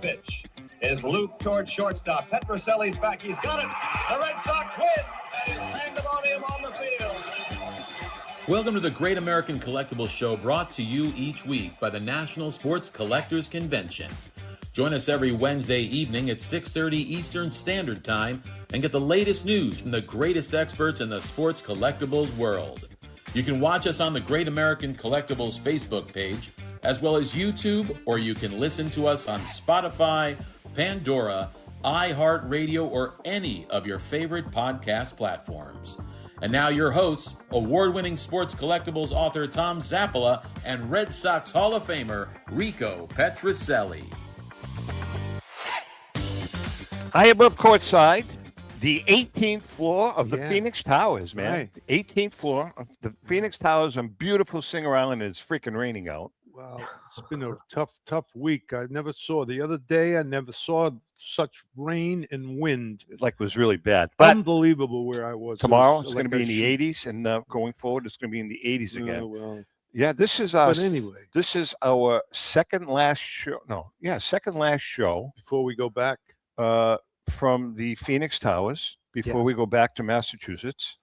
pitch is looped towards shortstop. Petroselli's back. He's got it. The Red Sox win. And he's pandemonium on the field. Welcome to the Great American Collectibles Show, brought to you each week by the National Sports Collectors Convention. Join us every Wednesday evening at 6:30 Eastern Standard Time and get the latest news from the greatest experts in the sports collectibles world. You can watch us on the Great American Collectibles Facebook page, as well as YouTube, or you can listen to us on Spotify, Pandora, iHeartRadio, or any of your favorite podcast platforms. And now your hosts, award-winning sports collectibles author Tom Zappola and Red Sox Hall of Famer Rico Petroselli. High above courtside, the 18th floor of the Phoenix Towers, man. Right. 18th floor of the Phoenix Towers on beautiful Singer Island. It's freaking raining out. Well, it's been a tough week. I never saw such rain and wind. Like, it was really bad. But unbelievable where I was. tomorrow It was it's going to be in the 80s, and going forward, it's going to be in the 80s again. Well, Yeah, this is our. but anyway, This is our second last show. Second last show before we go back, from the Phoenix Towers. Before we go back to Massachusetts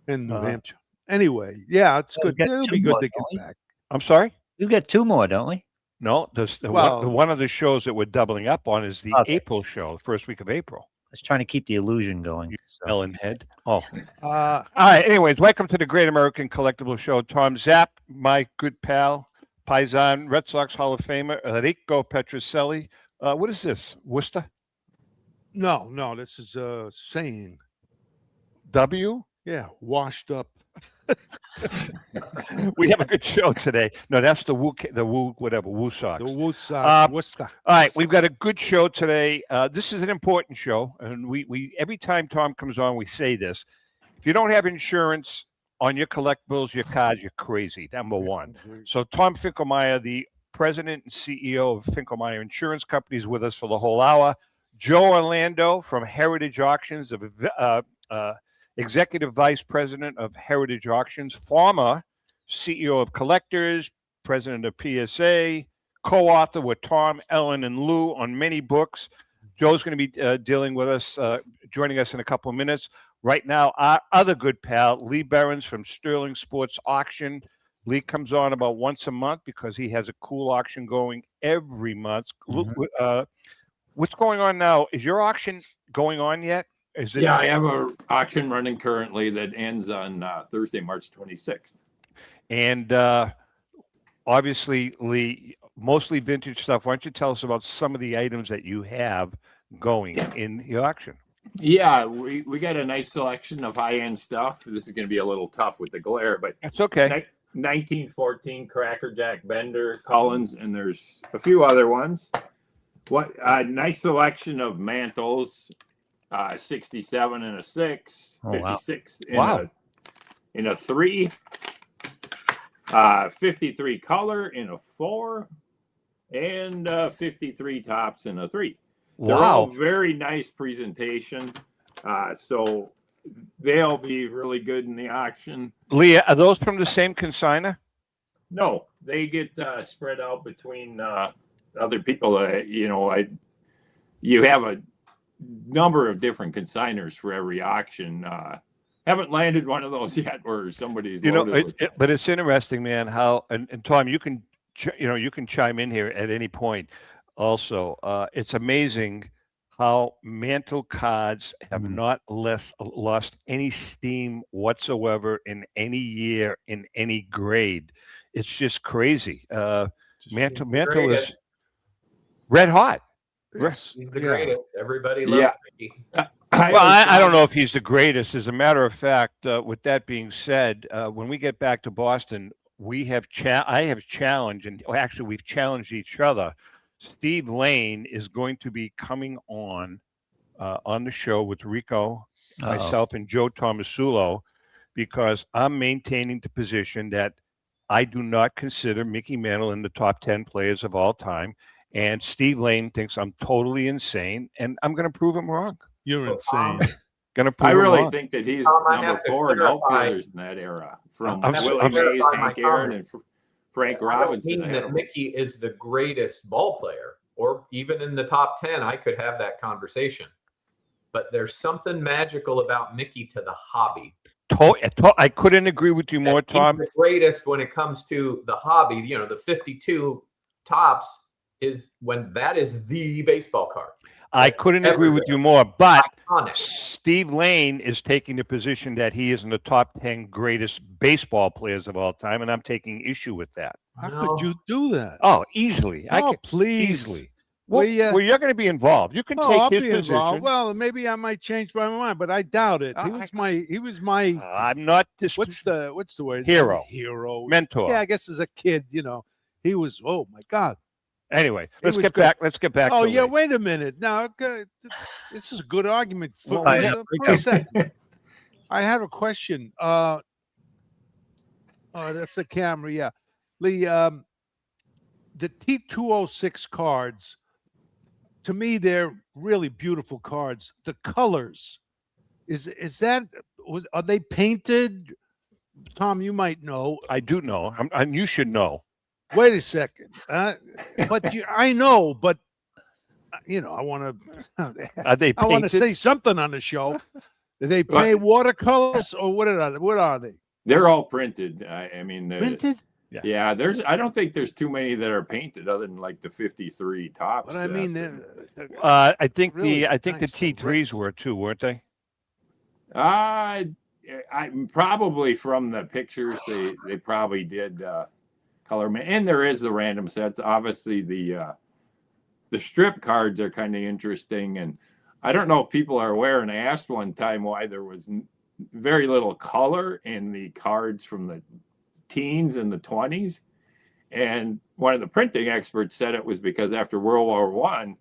in New Hampshire. Anyway, yeah, it's good. It'll be good to get back. I'm sorry. We've got two more, don't we? No, one of the shows that we're doubling up on is the April show, the first week of April. I was trying to keep the illusion going. Ellen Head. Oh. All right. Anyways, welcome to the Great American Collectible Show. Tom Zapp, my good pal, Paisan, Red Sox Hall of Famer, Rico Petroselli. What is this? Worcester? No, this is saying. W? Yeah, washed up. We have a good show today. No, that's the Woo Sox. The Woo Sox. Worcester. All right, we've got a good show today. This is an important show, and we every time Tom comes on, we say this: if you don't have insurance on your collectibles, your cards, you're crazy. Number one. So Tom Finklemeier, the president and CEO of Finklemeier Insurance Company, is with us for the whole hour. Joe Orlando from Heritage Auctions, Executive Vice President of Heritage Auctions, former CEO of Collectors, President of PSA, co-author with Tom, Ellen, and Lou on many books. Joe's going to be dealing with us, joining us in a couple of minutes. Right now, our other good pal, Lee Behrens from Sterling Sports Auction. Lee comes on about once a month because he has a cool auction going every month. What's going on now? Is your auction going on yet? Yeah, I have an auction running currently that ends on Thursday, March 26th. And obviously, Lee, mostly vintage stuff. Why don't you tell us about some of the items that you have going in the auction? Yeah, we got a nice selection of high-end stuff. This is going to be a little tough with the glare, but that's okay. 1914 Cracker Jack Bender, Collins, and there's a few other ones. What a nice selection of mantles. 67 and a 6, 56 in a 3, 53 color in a 4, and 53 tops in a 3. They're all very nice presentation. So they'll be really good in the auction. Leah, are those from the same consignor? No, they get spread out between other people. You have a number of different consignors for every auction. Haven't landed one of those yet where somebody's but it's interesting, man, how and Tom, you can chime in here at any point also. It's amazing how mantle cards have not lost any steam whatsoever in any year, in any grade. It's just crazy. Mantle is red hot. He's the greatest. Everybody loves Mickey. I don't know if he's the greatest. As a matter of fact, with that being said, when we get back to Boston, I have challenged, and actually we've challenged each other. Steve Lane is going to be coming on the show with Rico, myself, and Joe Tomasulo, because I'm maintaining the position that I do not consider Mickey Mantle in the top 10 players of all time. And Steve Lane thinks I'm totally insane, and I'm going to prove him wrong. You're insane. I really think that he's number 4 in outfielders in that era. From Willie Mays, Hank Aaron, and Frank Robinson. I don't mean that Mickey is the greatest ball player. or even in the top 10, I could have that conversation. But there's something magical about Mickey to the hobby. I couldn't agree with you more, Tom. The greatest when it comes to the hobby, you know, the 52 tops is when that is the baseball card. I couldn't agree with you more, but iconic. Steve Lane is taking the position that he is in the top 10 greatest baseball players of all time, and I'm taking issue with that. How could you do that? Oh, easily. Please. Easily. Well, you're going to be involved. You can take I'll his be position. involved. Well, maybe I might change my mind, but I doubt it. He was my. I'm not this. What's the word? Hero. Mentor. Yeah, I guess as a kid, he was. Oh my God. Anyway, let's get back. Let's get back. Oh to yeah, Lee. wait a minute. Now, this is a good argument. Wait a second. I have a question. Oh, that's the camera. Yeah, Lee. The T206 cards. To me, they're really beautiful cards. The colors, are they painted? Tom, you might know. I do know, and you should know. Wait a second, I know, but I want to. Are they painted? I want to say something on the show. Do they paint watercolors or what are they? They're all printed. I mean, printed. Yeah, I don't think there's too many that are painted other than like the 53 tops. But I mean, I think really the nice T3s were too, weren't they? I probably from the pictures they probably did color, and there is the random sets. Obviously, the strip cards are kind of interesting, and I don't know if people are aware. And I asked one time why there was very little color in the cards from the teens and the 20s, and one of the printing experts said it was because after World War I,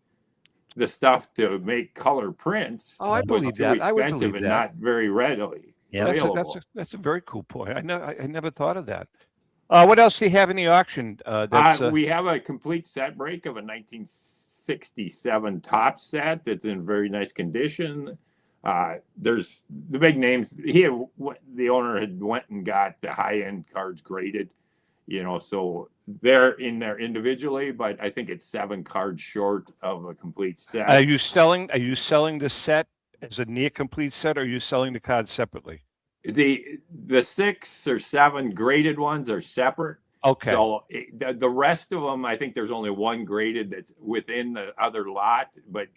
the stuff to make color prints was too expensive and not very readily available. That's a very cool point. I never thought of that. What else do you have in the auction? We have a complete set break of a 1967 top set that's in very nice condition. There's the big names. The owner had went and got the high end cards graded, so they're in there individually, but I think it's 7 cards short of a complete set. Are you selling the set as a near complete set, or are you selling the cards separately? The 6 or 7 graded ones are separate. Okay. So the rest of them, I think there's only one graded that's within the other lot, but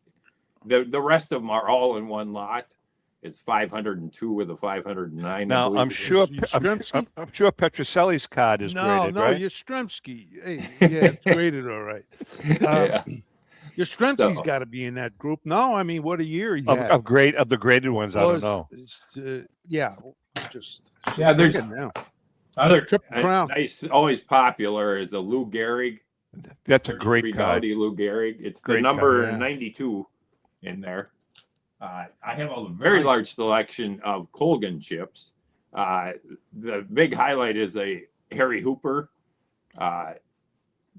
the rest of them are all in one lot. It's 502 with a 509. Now I'm sure Petroselli's card is graded, no, right? Yastrzemski. Hey, yeah, it's graded all right. Yastrzemski's got to be in that group. No, I mean, what a year he had. Of the graded ones, I don't know. There's now. Other Triple Crown. Nice, always popular is a Lou Gehrig. That's a great card. Lou Gehrig. It's great the number card, 92 in there. I have a very large selection of Colgan chips. The big highlight is a Harry Hooper.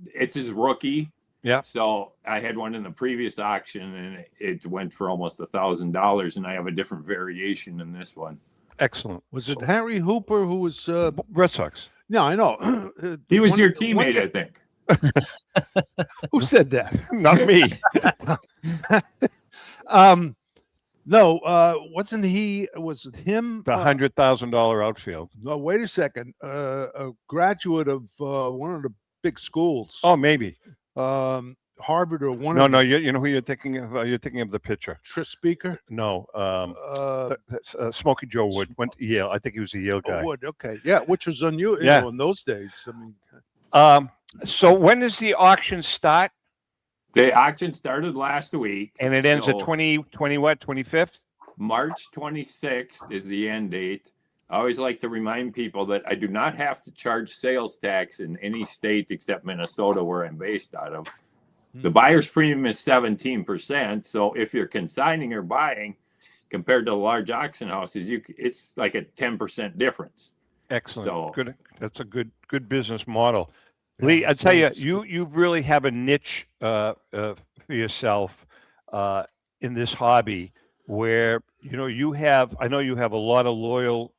It's his rookie. Yeah. So I had one in the previous auction, and it went for almost $1,000, and I have a different variation in this one. Excellent. Was it Harry Hooper who was Red Sox? No, I know. He was your teammate, I think. Who said that? Not me. No, wasn't he? Was it him? The $100,000 outfield. No, wait a second. A graduate of one of the big schools. Oh, maybe. Harvard or one. No, you know who you're thinking of? You're thinking of the pitcher. Tris Speaker? No. Smokey Joe Wood went to Yale. I think he was a Yale guy. Wood, okay. Yeah, which was unusual in those days. I mean. So when does the auction start? The auction started last week. And it ends at 25th? March 26th is the end date. I always like to remind people that I do not have to charge sales tax in any state except Minnesota, where I'm based out of. The buyer's premium is 17%. So if you're consigning or buying, compared to large auction houses, it's like a 10% difference. Excellent. So, good. That's a good business model. Lee, I tell you really have a niche for yourself in this hobby where I know you have a lot of loyal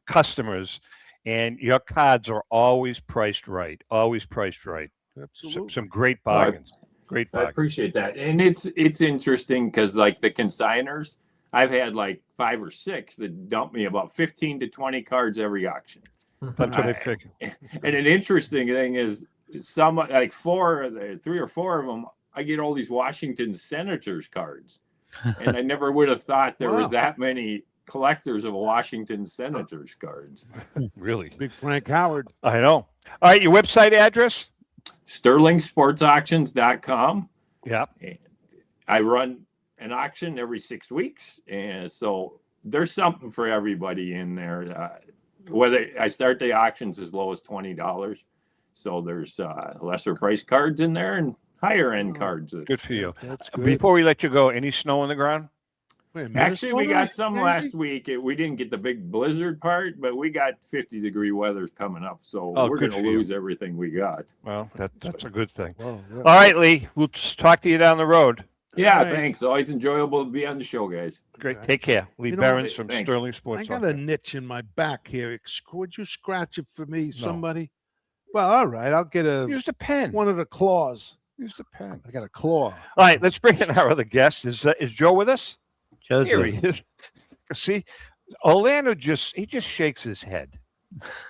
customers, and your cards are always priced right. Absolutely. some great bargains. Great I bargains. appreciate that. And it's interesting because like the consigners, I've had like 5 or 6 that dump me about 15 to 20 cards every auction. That's what I figured. And an interesting thing is some like 3 or 4 of them, I get all these Washington Senators cards. And I never would have thought there was that many collectors of Washington Senators cards. Really? Big Frank Howard. I know. All right, your website address? SterlingSportsAuctions.com. Yeah. I run an auction every 6 weeks, and so there's something for everybody in there. Whether I start the auctions as low as $20, so there's lesser price cards in there and higher end cards. Good for you. That's good. Before we let you go, any snow on the ground? Wait, Actually, we Minnesota, got some maybe? last week. We didn't get the big blizzard part, but we got 50-degree weather coming up, so we're good going for to you. lose everything we got. Well, that's a good thing. Oh, yeah. All right, Lee. We'll just talk to you down the road. Yeah, Right. thanks. Always enjoyable to be on the show, guys. Great. Take care. Lee You know, Behrens from thanks. Sterling I Sports. got a niche in my back here. Would you scratch it for me, No. somebody? Well, all right. I'll get Use the pen. one of the claws. Use the pen. I got a claw. All right, let's bring in our other guest. Is Joe with us? Joe's Here with he is. See, Orlando he just shakes his head.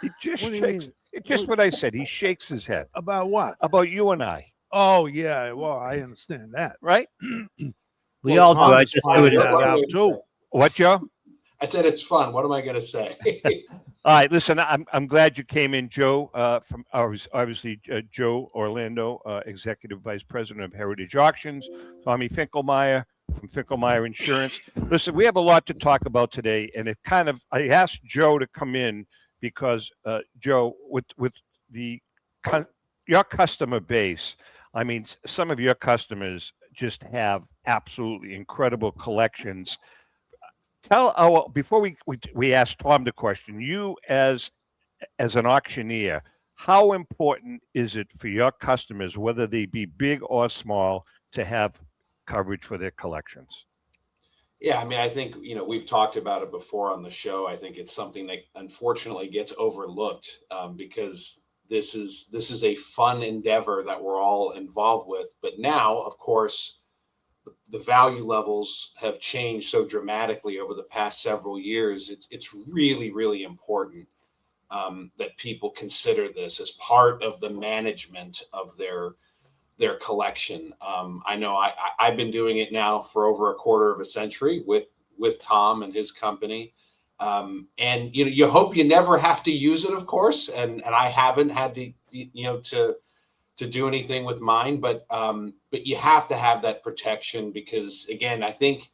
He just What do you shakes. mean? It's just what I said. He shakes his head About what? about you and I, Oh, yeah. Well, I understand that. right? We all do. I Thomas just do finds it. that out, too. What, Joe? I said it's fun. What am I going to say? All right, listen. I'm glad you came in, Joe. From obviously Joe Orlando, Executive Vice President of Heritage Auctions. Tommy Finklemeier from Finklemeier Insurance. Listen, we have a lot to talk about today, and I asked Joe to come in because Joe, with your customer base, I mean, some of your customers just have absolutely incredible collections. Before we ask Tom the question, you as an auctioneer, how important is it for your customers, whether they be big or small, to have coverage for their collections? Yeah, I mean, I think, we've talked about it before on the show. I think it's something that unfortunately gets overlooked because this is a fun endeavor that we're all involved with. But now, of course, the value levels have changed so dramatically over the past several years. It's really, really important that people consider this as part of the management of their collection. I know I've been doing it now for over a quarter of a century with Tom and his company. And you hope you never have to use it, of course. And I haven't had to do anything with mine, but you have to have that protection because, again, I think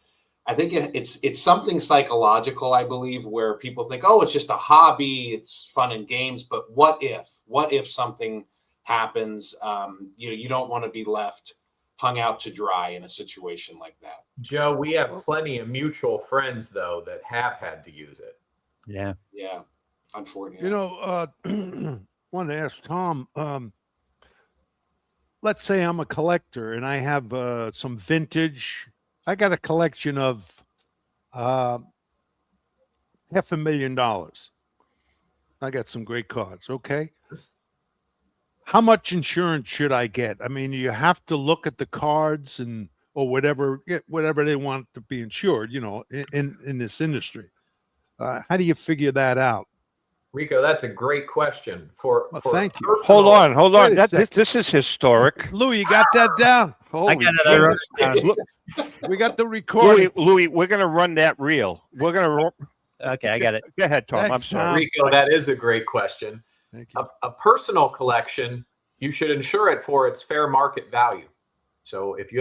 it's something psychological, I believe, where people think, oh, it's just a hobby, it's fun and games. But what if something happens? You don't want to be left hung out to dry in a situation like that. Joe, we have plenty of mutual friends, though, that have had to use it. Yeah. Yeah, unfortunately. Want to ask Tom, let's say I'm a collector and I have some vintage. I got a collection of $500,000. I got some great cards. Okay. How much insurance should I get? I mean, you have to look at the cards or whatever they want to be insured, in this industry. How do you figure that out? Rico, that's a great question. Thank you. Hold on. Wait a This is historic. Lou, you got that down? I got it. I wrote it down. We got the recording. Louis, we're going to run that reel. We're going to. Okay, I got it. Go ahead, Tom. Thanks, I'm sorry. Tom. Rico, that is a great question. Thank you. A personal collection, you should insure it for its fair market value. So if you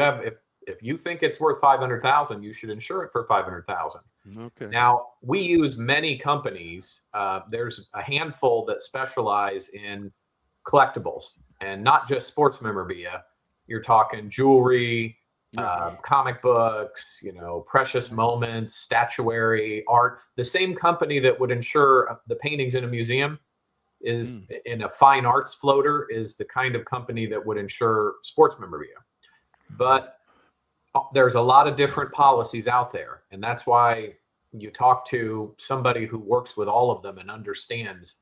think it's worth $500,000, you should insure it for $500,000. Okay. Now, we use many companies. There's a handful that specialize in collectibles and not just sports memorabilia. You're talking jewelry, comic books, precious moments, statuary, art. The same company that would insure the paintings in a museum is in a fine arts floater is the kind of company that would insure sports memorabilia. But there's a lot of different policies out there. And that's why you talk to somebody who works with all of them and understands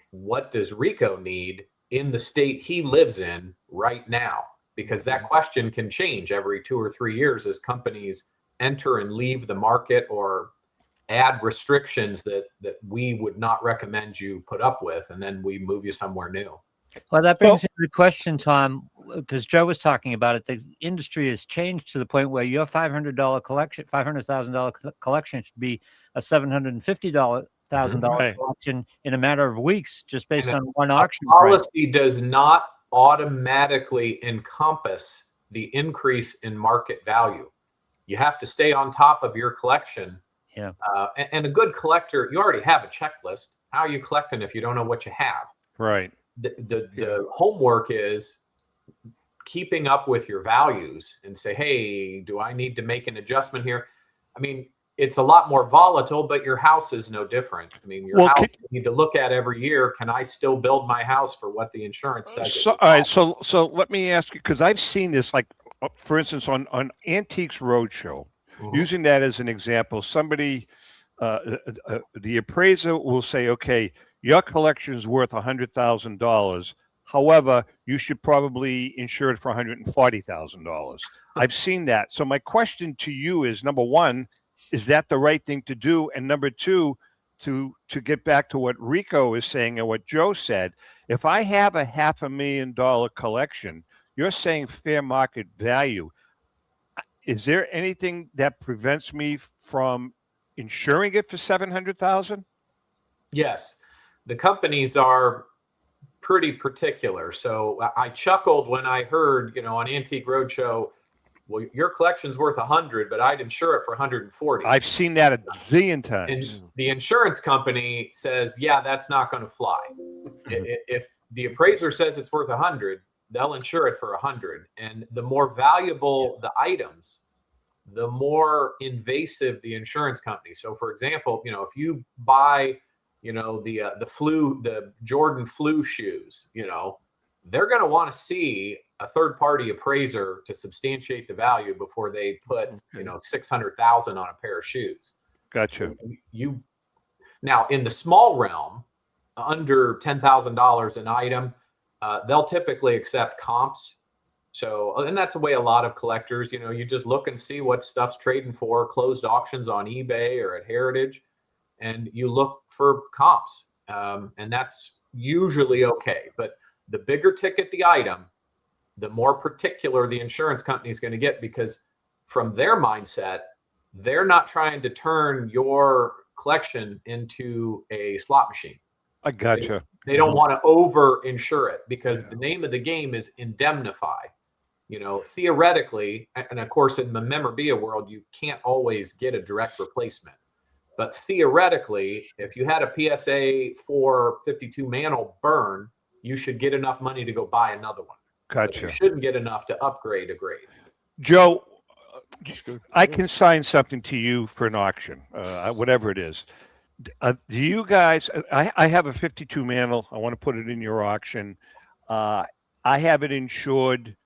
what does Rico need in the state he lives in right now, because that question can change every 2 or 3 years as companies enter and leave the market or add restrictions that we would not recommend you put up with, and then we move you somewhere new. Well, that brings me to the question, Tom, because Joe was talking about it. The industry has changed to the point where your $500 collection, $500,000 collection should be a $750,000 Right. collection in a matter of weeks, just based And on one a auction price. policy does not automatically encompass the increase in market value. You have to stay on top of your collection. Yeah. And a good collector, you already have a checklist. How are you collecting if you don't know what you have? Right. The homework is keeping up with your values and say, hey, do I need to make an adjustment here? I mean, it's a lot more volatile, but your house is no different. I mean, your house you need to look at every year. Can I still build my house for what the insurance says? So, all right. So let me ask you, because I've seen this, like, for instance, on Antiques Roadshow, using that as an example, somebody, the appraiser will say, okay, your collection is worth $100,000. However, you should probably insure it for $140,000. I've seen that. So my question to you is, number one, is that the right thing to do? And number two, to get back to what Rico is saying and what Joe said, if I have a $500,000 collection, you're saying fair market value. Is there anything that prevents me from insuring it for $700,000? Yes. The companies are pretty particular. So I chuckled when I heard, on Antique Roadshow, well, your collection's worth 100, but I'd insure it for 140. I've seen that a zillion times. And the insurance company says, yeah, that's not going to fly. If the appraiser says it's worth 100, they'll insure it for 100. And the more valuable the items, the more invasive the insurance company. So for example, if you buy the Jordan flu shoes, they're going to want to see a third party appraiser to substantiate the value before they put, $600,000 on a pair of shoes. Gotcha. Now in the small realm, under $10,000 an item, they'll typically accept comps. So, and that's the way a lot of collectors, you just look and see what stuff's trading for, closed auctions on eBay or at Heritage, and you look for comps. And that's usually okay. But the bigger ticket the item, the more particular the insurance company is going to get, because from their mindset, they're not trying to turn your collection into a slot machine. I gotcha. They don't want to over insure it, because the name of the game is indemnify. Theoretically, and of course in the memorabilia world, you can't always get a direct replacement. But theoretically, if you had a PSA 452 mantle burn, you should get enough money to go buy another one. Gotcha. But you shouldn't get enough to upgrade a grade. Joe, I can sign something to you for an auction, whatever it is. Do you guys, I have a 52 mantle. I want to put it in your auction. I have it insured.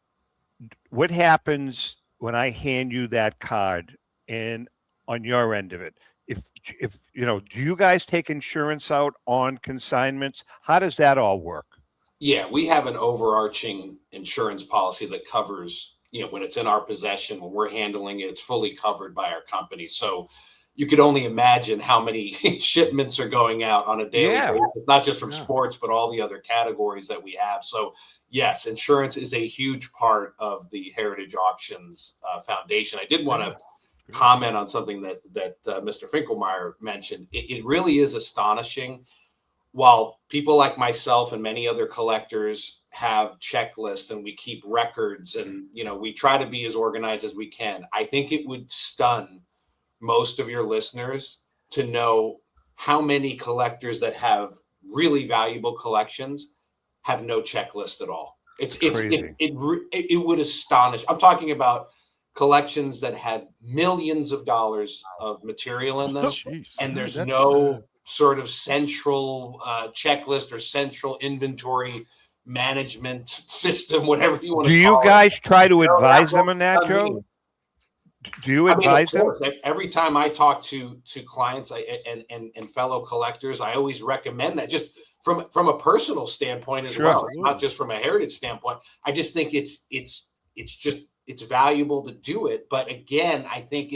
What happens when I hand you that card and on your end of it? If do you guys take insurance out on consignments? How does that all work? Yeah, we have an overarching insurance policy that covers, when it's in our possession, when we're handling it, it's fully covered by our company. So you could only imagine how many shipments are going out on a daily basis, not just from sports, but all the other categories that we have. So yes, insurance is a huge part of the Heritage Auctions Foundation. I did want to comment on something that Mr. Finklemeier mentioned. It really is astonishing. While people like myself and many other collectors have checklists and we keep records and, we try to be as organized as we can, I think it would stun most of your listeners to know how many collectors that have really valuable collections have no checklist at all. It would astonish. I'm talking about collections that have millions of dollars of material in them, and there's no sort of central checklist or central inventory management system, whatever you want to call it. Do you guys try to advise them on that, Joe? Do you I mean, advise of them? course, every time I talk to clients and fellow collectors, I always recommend that, just from a personal standpoint as Sure. well. It's not just from a heritage standpoint. I just think it's valuable to do it. But again, I think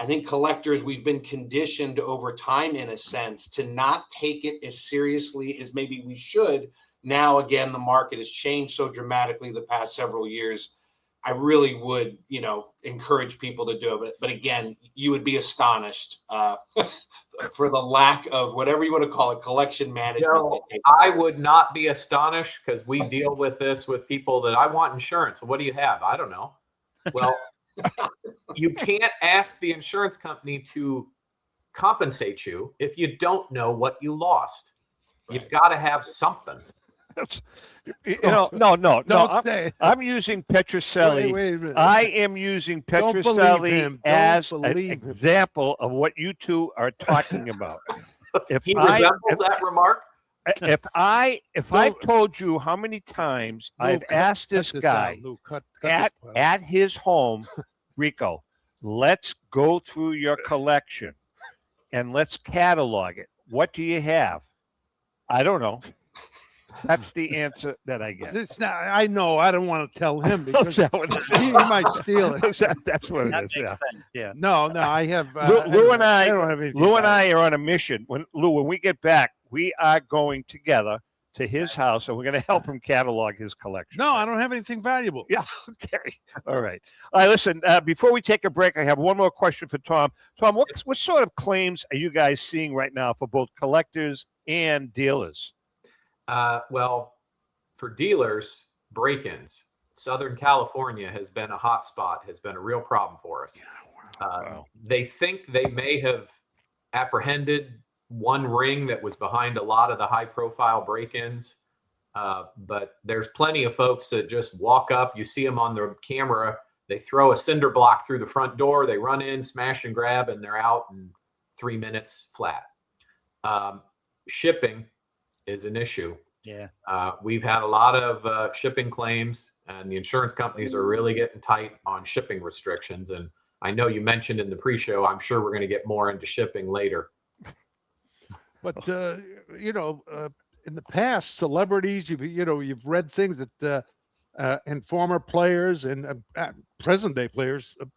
I think collectors, we've been conditioned over time, in a sense, to not take it as seriously as maybe we should. Now, again, the market has changed so dramatically the past several years. I really would, encourage people to do it. But again, you would be astonished for the lack of whatever you want to call it, collection management. No, I would not be astonished, because we deal with this with people that I want insurance. Well, what do you have? I don't know. Well, you can't ask the insurance company to compensate you if you don't know what you lost. Right. You've got to have something. No. Don't say. I'm using Petroselli. Wait a minute. I am using Don't believe Petroselli him. Don't as an believe him. example of what you two are talking about. If He I, resembles that remark. if I've told you how many times I've asked this guy at his home, Rico, let's go through your collection and let's catalog it. What do you have? I don't know. That's the answer that I get. It's not, I know. I don't want to tell him because That what it is? he might steal it. That's what it That is. makes Yeah. sense. Yeah. No, I have. Lou and I don't have anything. Lou and I are on a mission. When we get back, we are going together to his house, and we're going to help him catalog his collection. No, I don't have anything valuable. Yeah. Okay. All right. All right. Listen. Before we take a break, I have one more question for Tom. Tom, what sort of claims are you guys seeing right now for both collectors and dealers? Well, for dealers, break-ins. Southern California has been a hot spot, has been a real problem for us. Wow. They think they may have apprehended one ring that was behind a lot of the high-profile break-ins, but there's plenty of folks that just walk up. You see them on the camera. They throw a cinder block through the front door. They run in, smash and grab, and they're out in 3 minutes flat. Shipping is an issue. Yeah. We've had a lot of shipping claims, and the insurance companies are really getting tight on shipping restrictions. And I know you mentioned in the pre-show, I'm sure we're going to get more into shipping later. But in the past, celebrities, you've read things that and former players and present day players have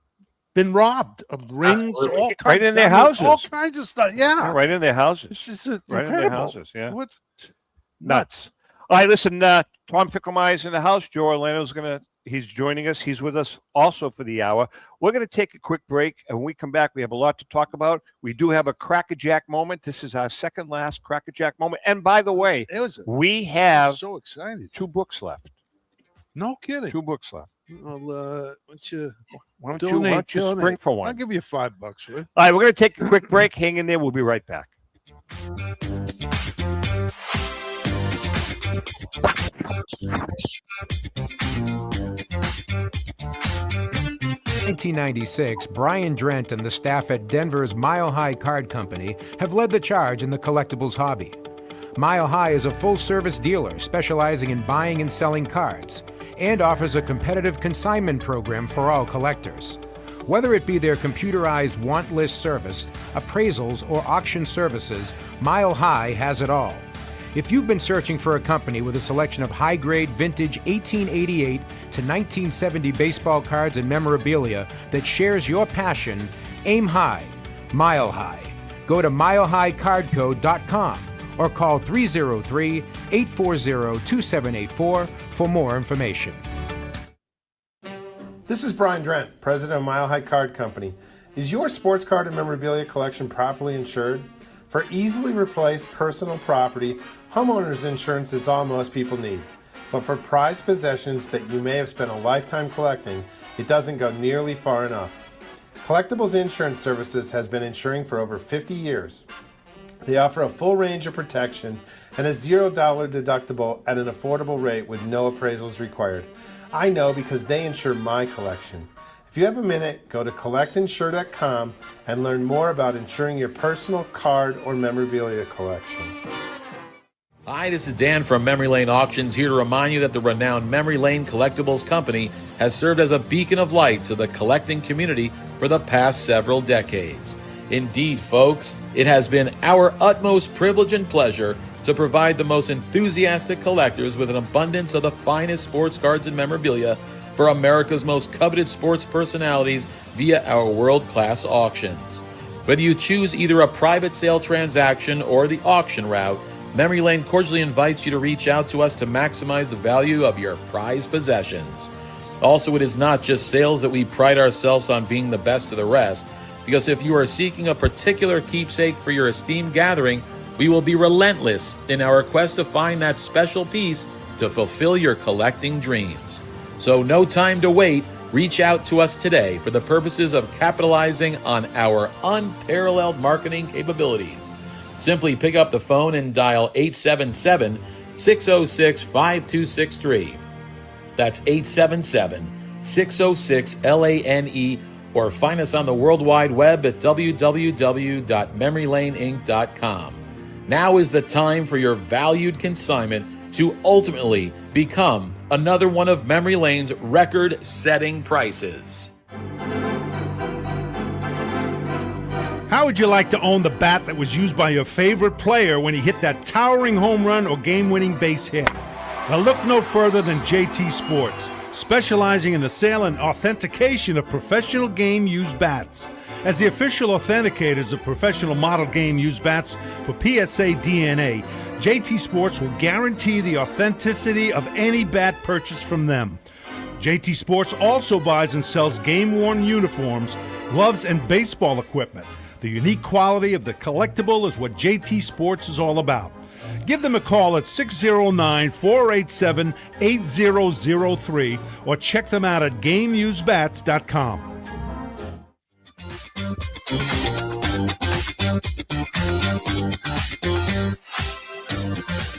been robbed of rings, Absolutely. Right in their houses. all kinds of stuff. Yeah, Right in their houses. This is Right incredible. in their houses. Yeah. What? Nuts. All right, listen, Tom Finklemeier is in the house. Joe Orlando's he's joining us. He's with us also for the hour. We're going to take a quick break, and when we come back, we have a lot to talk about. We do have a crackerjack moment. This is our second last crackerjack moment. And by the way, we have so excited. 2 books left. No kidding. 2 books left. Well, why don't you Why don't you donate? spring for one? I'll give you $5, right? All right, we're going to take a quick break. Hang in there. We'll be right back. 1996, Brian Drent and the staff at Denver's Mile High Card Company have led the charge in the collectibles hobby. Mile High is a full-service dealer specializing in buying and selling cards and offers a competitive consignment program for all collectors. Whether it be their computerized want list service, appraisals, or auction services, Mile High has it all. If you've been searching for a company with a selection of high-grade vintage 1888 to 1970 baseball cards and memorabilia that shares your passion, aim high, mile high. Go to milehighcardco.com or call 303-840-2784 for more information. This is Brian Drent, president of Mile High Card Company. Is your sports card and memorabilia collection properly insured? For easily replaced personal property, homeowners insurance is all most people need. But for prized possessions that you may have spent a lifetime collecting, it doesn't go nearly far enough. Collectibles Insurance Services has been insuring for over 50 years. They offer a full range of protection and a $0 deductible at an affordable rate with no appraisals required. I know because they insure my collection. If you have a minute, go to collectinsure.com and learn more about insuring your personal card or memorabilia collection. Hi, this is Dan from Memory Lane Auctions, here to remind you that the renowned Memory Lane Collectibles Company has served as a beacon of light to the collecting community for the past several decades. Indeed, folks, it has been our utmost privilege and pleasure to provide the most enthusiastic collectors with an abundance of the finest sports cards and memorabilia for America's most coveted sports personalities via our world-class auctions. Whether you choose either a private sale transaction or the auction route, Memory Lane cordially invites you to reach out to us to maximize the value of your prized possessions. Also, it is not just sales that we pride ourselves on being the best of the rest, because if you are seeking a particular keepsake for your esteemed gathering, we will be relentless in our quest to find that special piece to fulfill your collecting dreams. So no time to wait. Reach out to us today for the purposes of capitalizing on our unparalleled marketing capabilities. Simply pick up the phone and dial 877-606-5263. That's 877-606-LANE, or find us on the World Wide Web at www.memorylaneinc.com. Now is the time for your valued consignment to ultimately become another one of Memory Lane's record-setting prices. How would you like to own the bat that was used by your favorite player when he hit that towering home run or game-winning base hit? Now look no further than JT Sports, specializing in the sale and authentication of professional game-used bats. As the official authenticators of professional model game-used bats for PSA DNA, JT Sports will guarantee the authenticity of any bat purchased from them. JT Sports also buys and sells game-worn uniforms, gloves, and baseball equipment. The unique quality of the collectible is what JT Sports is all about. Give them a call at 609-487-8003 or check them out at GameUseBats.com.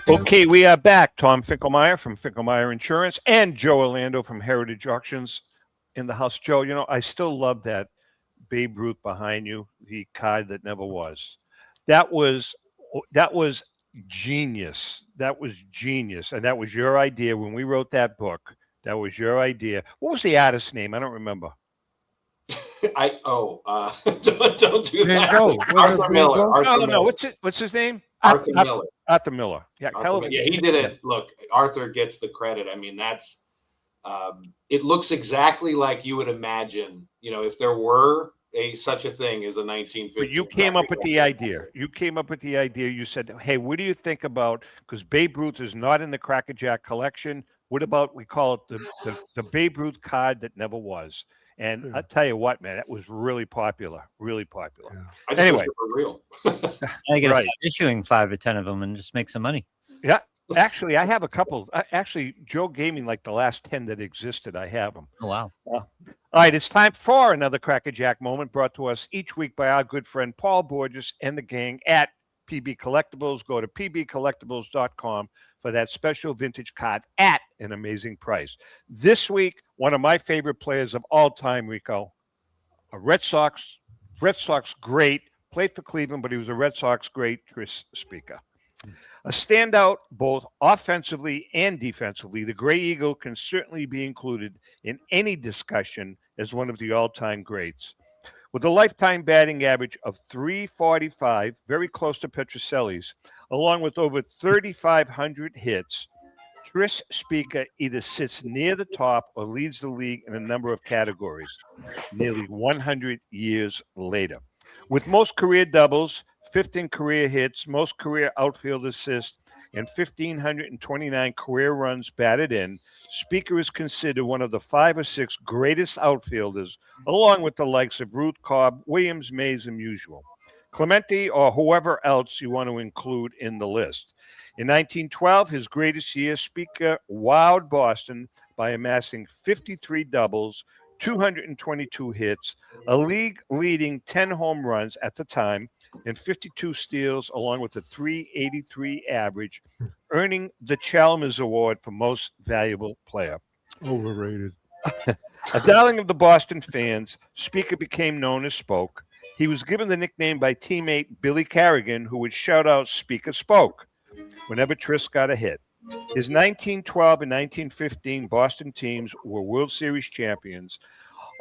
Okay, we are back. Tom Finklemeier from Finklemeier Insurance and Joe Orlando from Heritage Auctions in the house. Joe, you know, I still love that Babe Ruth behind you, the card that never was. That was genius. That was genius. And that was your idea when we wrote that book. That was your idea. What was the artist's name? I don't remember. Don't do that. Arthur Miller. No. What's his name? Arthur Miller. Arthur Miller. Yeah, he did it. Look, Arthur gets the credit. I mean, that's it looks exactly like you would imagine, you know, if there were such a thing as a 1950s. But you came up with the idea. You said, hey, what do you think about, because Babe Ruth is not in the Cracker Jack collection. What about, we call it the Babe Ruth card that never was. And I'll tell you what, man, that was really popular. Really popular. Yeah. I just wish they were real. I guess start issuing 5 or 10 of them and just make some money. Yeah. Actually, I have a couple. Actually, Joe gave me like the last 10 that existed. I have them. Oh, wow. All right, it's time for another Cracker Jack moment brought to us each week by our good friend Paul Borges and the gang at PB Collectibles. Go to pbcollectibles.com for that special vintage card at an amazing price. This week, one of my favorite players of all time, Rico, a Red Sox great, played for Cleveland, but he was a Red Sox great, Tris Speaker. A standout both offensively and defensively, the Gray Eagle can certainly be included in any discussion as one of the all-time greats. With a lifetime batting average of .345, very close to Petrocelli's, along with over 3,500 hits, Tris Speaker either sits near the top or leads the league in a number of categories, nearly 100 years later. With most career doubles, 15 career hits, most career outfield assists, and 1,529 career runs batted in, Speaker is considered one of the 5 or 6 greatest outfielders, along with the likes of Ruth Cobb, Williams, Mays, and Musial. Clemente, or whoever else you want to include in the list. In 1912, his greatest year, Speaker wowed Boston by amassing 53 doubles, 222 hits, a league-leading 10 home runs at the time, and 52 steals, along with a .383 average, earning the Chalmers Award for Most Valuable Player. Overrated. A darling of the Boston fans, Speaker became known as Spoke. He was given the nickname by teammate Billy Carrigan, who would shout out Speaker Spoke. whenever Tris got a hit. His 1912 and 1915 Boston teams were World Series champions.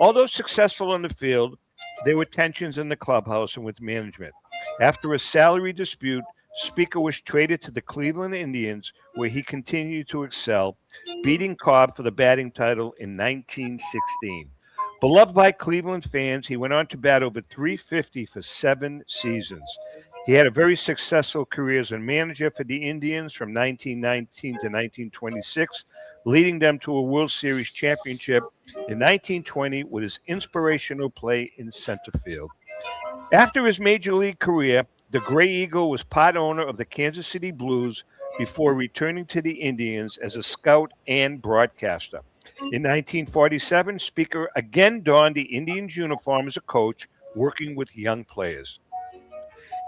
Although successful on the field, there were tensions in the clubhouse and with management. After a salary dispute, Speaker was traded to the Cleveland Indians, where he continued to excel, beating Cobb for the batting title in 1916. Beloved by Cleveland fans, he went on to bat over .350 for 7 seasons. He had a very successful career as a manager for the Indians from 1919 to 1926, leading them to a World Series championship in 1920 with his inspirational play in center field. After his major league career, the Gray Eagle was part owner of the Kansas City Blues before returning to the Indians as a scout and broadcaster. In 1947, Speaker again donned the Indians uniform as a coach, working with young players.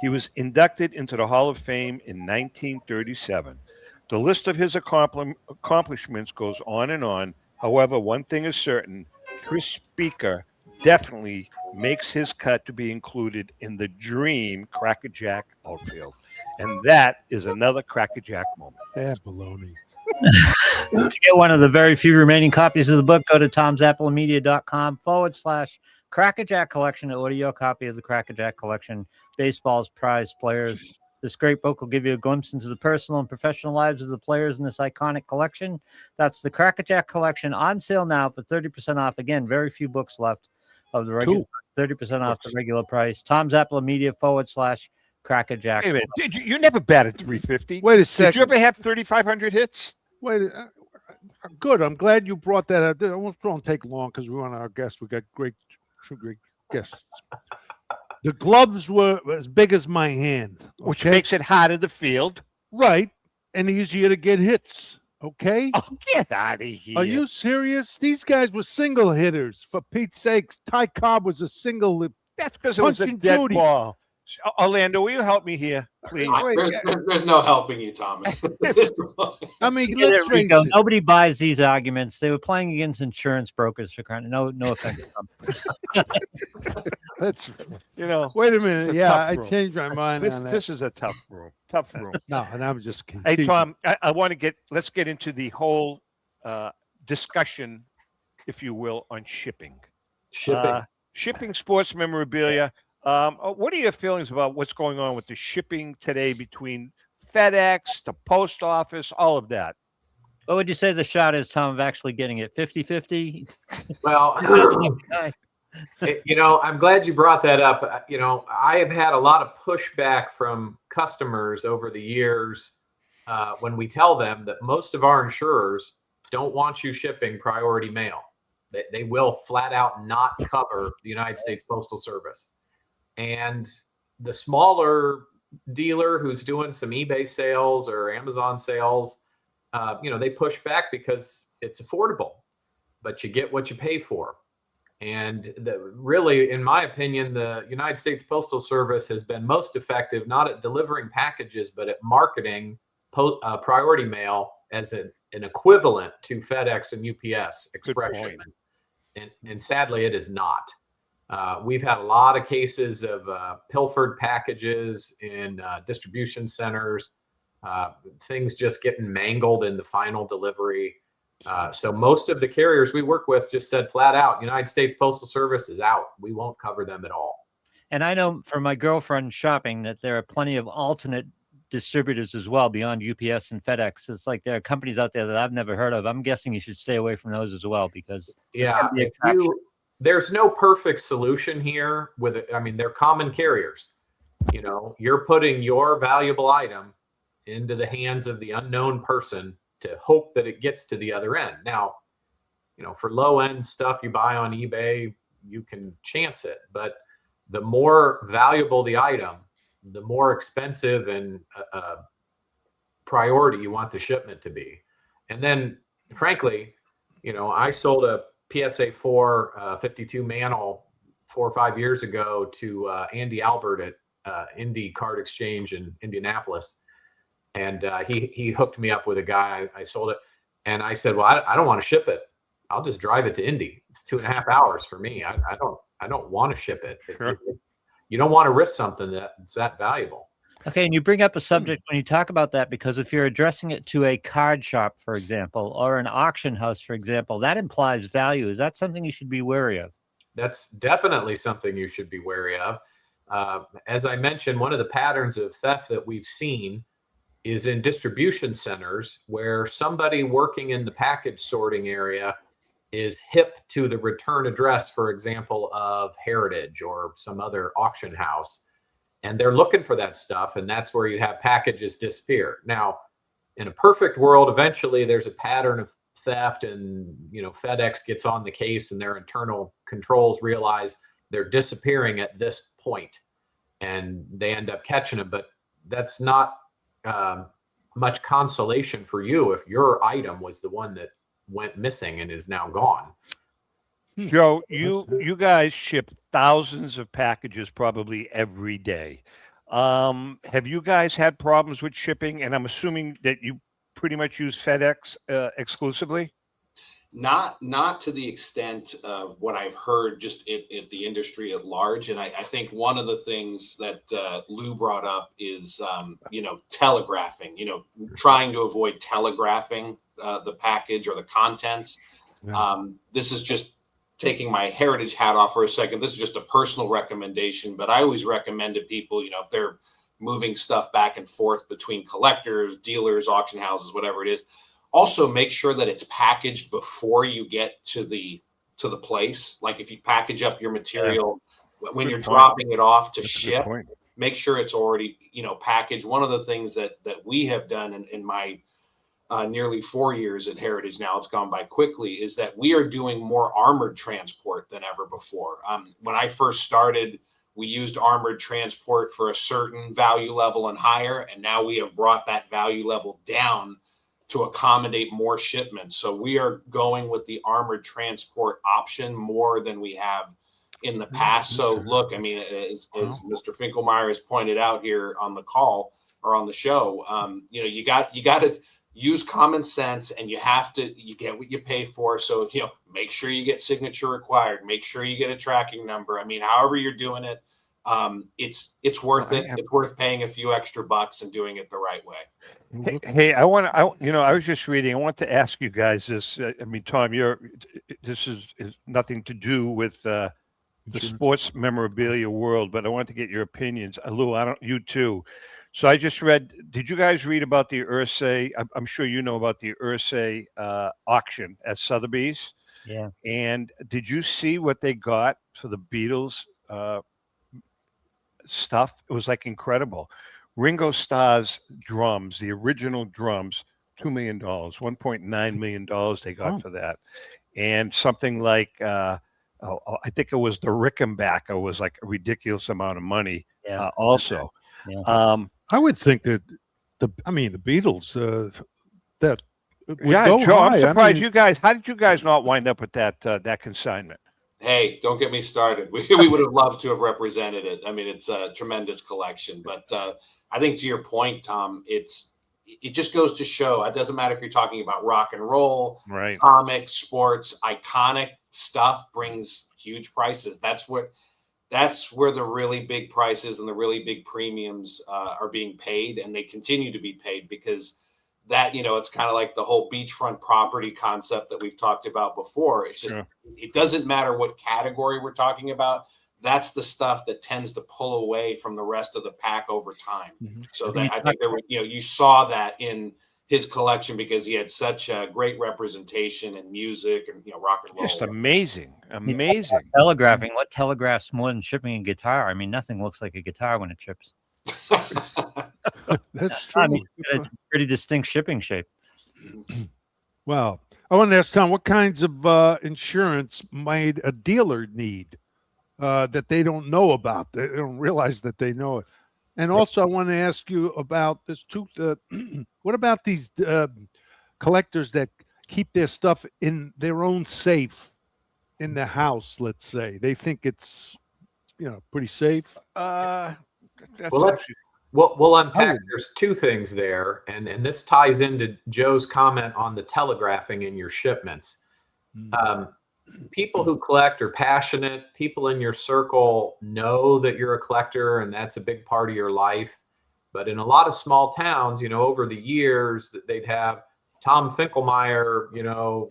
He was inducted into the Hall of Fame in 1937. The list of his accomplishments goes on and on. However, one thing is certain, Tris Speaker definitely makes his cut to be included in the dream Crackerjack outfield. And that is another Crackerjack moment. Yeah, baloney. To get one of the very few remaining copies of the book, go to tomzapplemedia.com/Crackerjack Collection to order your copy of the Crackerjack Collection, Baseball's Prized Players. This great book will give you a glimpse into the personal and professional lives of the players in this iconic collection. That's the Crackerjack Collection, on sale now for 30% off. Again, very few books left of the regular, 30% off the regular price. tomzapplemedia.com/Crackerjack. Wait a minute. You never batted .350. Wait a second. Did you ever have 3,500 hits? Wait, good. I'm glad you brought that up. It won't take long because we want our guests. We got two great guests. The gloves were as big as my hand, which makes it harder to field. Right, and easier to get hits. Okay? Oh, get out of here. Are you serious? These guys were single hitters, for Pete's sakes. Ty Cobb was a single. That's because it was a dead ball. Orlando, will you help me here, please? There's no helping you, Thomas. I mean, let's face it. Nobody buys these arguments. They were playing against insurance brokers for crying. No offense. That's Wait a minute. Yeah, I changed my mind on that. This is a tough room. Tough room. No, and I'm just kidding. Hey, Tom, I want to let's get into the whole discussion, if you will, on shipping. Shipping sports memorabilia. What are your feelings about what's going on with the shipping today between FedEx, the post office, all of that? What would you say the shot is, Tom, of actually getting it? 50-50? Well, I'm glad you brought that up. I have had a lot of pushback from customers over the years when we tell them that most of our insurers don't want you shipping priority mail. They will flat out not cover the United States Postal Service. And the smaller dealer who's doing some eBay sales or Amazon sales, they push back because it's affordable, but you get what you pay for. And really, in my opinion, the United States Postal Service has been most effective, not at delivering packages, but at marketing priority mail as an equivalent to FedEx and UPS express shipment. And sadly, it is not. We've had a lot of cases of pilfered packages in distribution centers, things just getting mangled in the final delivery. So most of the carriers we work with just said flat out, United States Postal Service is out. We won't cover them at all. And I know from my girlfriend shopping that there are plenty of alternate distributors as well beyond UPS and FedEx. It's like there are companies out there that I've never heard of. I'm guessing you should stay away from those as well because there's no perfect solution here they're common carriers. You're putting your valuable item into the hands of the unknown person to hope that it gets to the other end. Now, for low end stuff you buy on eBay, you can chance it, but the more valuable the item, the more expensive and priority you want the shipment to be. And then frankly, I sold a PSA 4 52 Mantle 4 or 5 years ago to Andy Albert at Indy Card Exchange in Indianapolis. And he hooked me up with a guy. I sold it. And I said, well, I don't want to ship it. I'll just drive it to Indy. It's 2.5 hours for me. I don't want to ship it. Sure. You don't want to risk something that's that valuable. Okay, and you bring up a subject when you talk about that, because if you're addressing it to a card shop, for example, or an auction house, for example, that implies value. Is that something you should be wary of? That's definitely something you should be wary of. As I mentioned, one of the patterns of theft that we've seen is in distribution centers where somebody working in the package sorting area is hip to the return address, for example, of Heritage or some other auction house. And they're looking for that stuff. And that's where you have packages disappear. Now, in a perfect world, eventually there's a pattern of theft and, FedEx gets on the case and their internal controls realize they're disappearing at this point and they end up catching them. But that's not much consolation for you if your item was the one that went missing and is now gone. Joe, you guys ship thousands of packages probably every day. Have you guys had problems with shipping? And I'm assuming that you pretty much use FedEx exclusively. Not to the extent of what I've heard just at the industry at large. And I think one of the things that Lou brought up is, telegraphing, trying to avoid telegraphing the package or the contents. Yeah. This is just taking my Heritage hat off for a second. This is just a personal recommendation, but I always recommend to people, if they're moving stuff back and forth between collectors, dealers, auction houses, whatever it is, also make sure that it's packaged before you get to the place. Like if you package up your material when you're dropping it off to ship, make sure it's already, packaged. One of the things that we have done in my nearly 4 years at Heritage, now it's gone by quickly, is that we are doing more armored transport than ever before. When I first started, we used armored transport for a certain value level and higher, and now we have brought that value level down to accommodate more shipments. So we are going with the armored transport option more than we have in the past. So look, I mean, as Mr. Finklemeier has pointed out here on the call or on the show, you got to use common sense, and you get what you pay for. So, make sure you get signature required, make sure you get a tracking number. I mean, however you're doing it, it's worth it. It's worth paying a few extra bucks and doing it the right way. Hey, I was just reading. I want to ask you guys this. I mean, Tom, this is nothing to do with the sports memorabilia world, but I want to get your opinions. Lou, you too. So I just read. Did you guys read about the Ursay? I'm sure you know about the Ursay auction at Sotheby's. Yeah. And did you see what they got for the Beatles stuff? It was like incredible. Ringo Starr's drums, the original drums, $2 million, $1.9 million they got for that. And something like, I think it was the Rickenbacker was like a ridiculous amount of money also. Yeah. I would think that the Beatles, that Joe, I'm surprised you guys. How did you guys not wind up with that consignment? Hey, don't get me started. We would have loved to have represented it. I mean, it's a tremendous collection, but I think to your point, Tom, it just goes to show it doesn't matter if you're talking about rock and roll, right, comics, sports, iconic stuff brings huge prices. That's where the really big prices and the really big premiums are being paid, and they continue to be paid because that, it's kind of like the whole beachfront property concept that we've talked about before. It's just, It doesn't matter what category we're talking about. That's the stuff that tends to pull away from the rest of the pack over time. Mm-hmm. So that I think you saw that in his collection because he had such a great representation in music and, rock and roll. Just amazing. Telegraphing. What telegraphs more than shipping a guitar? I mean, nothing looks like a guitar when it ships. That's true. I mean, it's a pretty distinct shipping shape. Well, I want to ask Tom, what kinds of insurance might a dealer need that they don't know about? They don't realize that they know it. And also, I want to ask you about this too. What about these collectors that keep their stuff in their own safe in the house? Let's say they think it's, pretty safe. We'll unpack. There's two things there, and this ties into Joe's comment on the telegraphing in your shipments. People who collect are passionate. People in your circle know that you're a collector, and that's a big part of your life. But in a lot of small towns, over the years that they'd have Tom Finklemeier,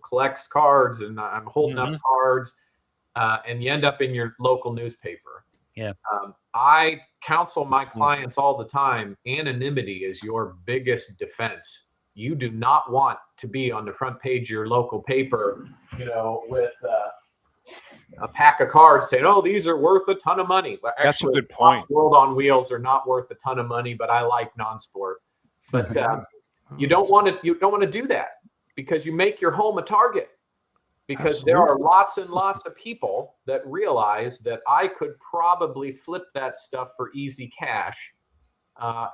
collects cards, and I'm holding up cards, and you end up in your local newspaper. Yeah. I counsel my clients all the time, anonymity is your biggest defense. You do not want to be on the front page of your local paper, with a pack of cards saying, "Oh, these are worth a ton of money." Well, That's a good point. World on Wheels are not worth a ton of money, but I like non-sport. But you don't want to do that, because you make your home a target. Because there are lots and lots of people that realize that I could probably flip that stuff for easy cash.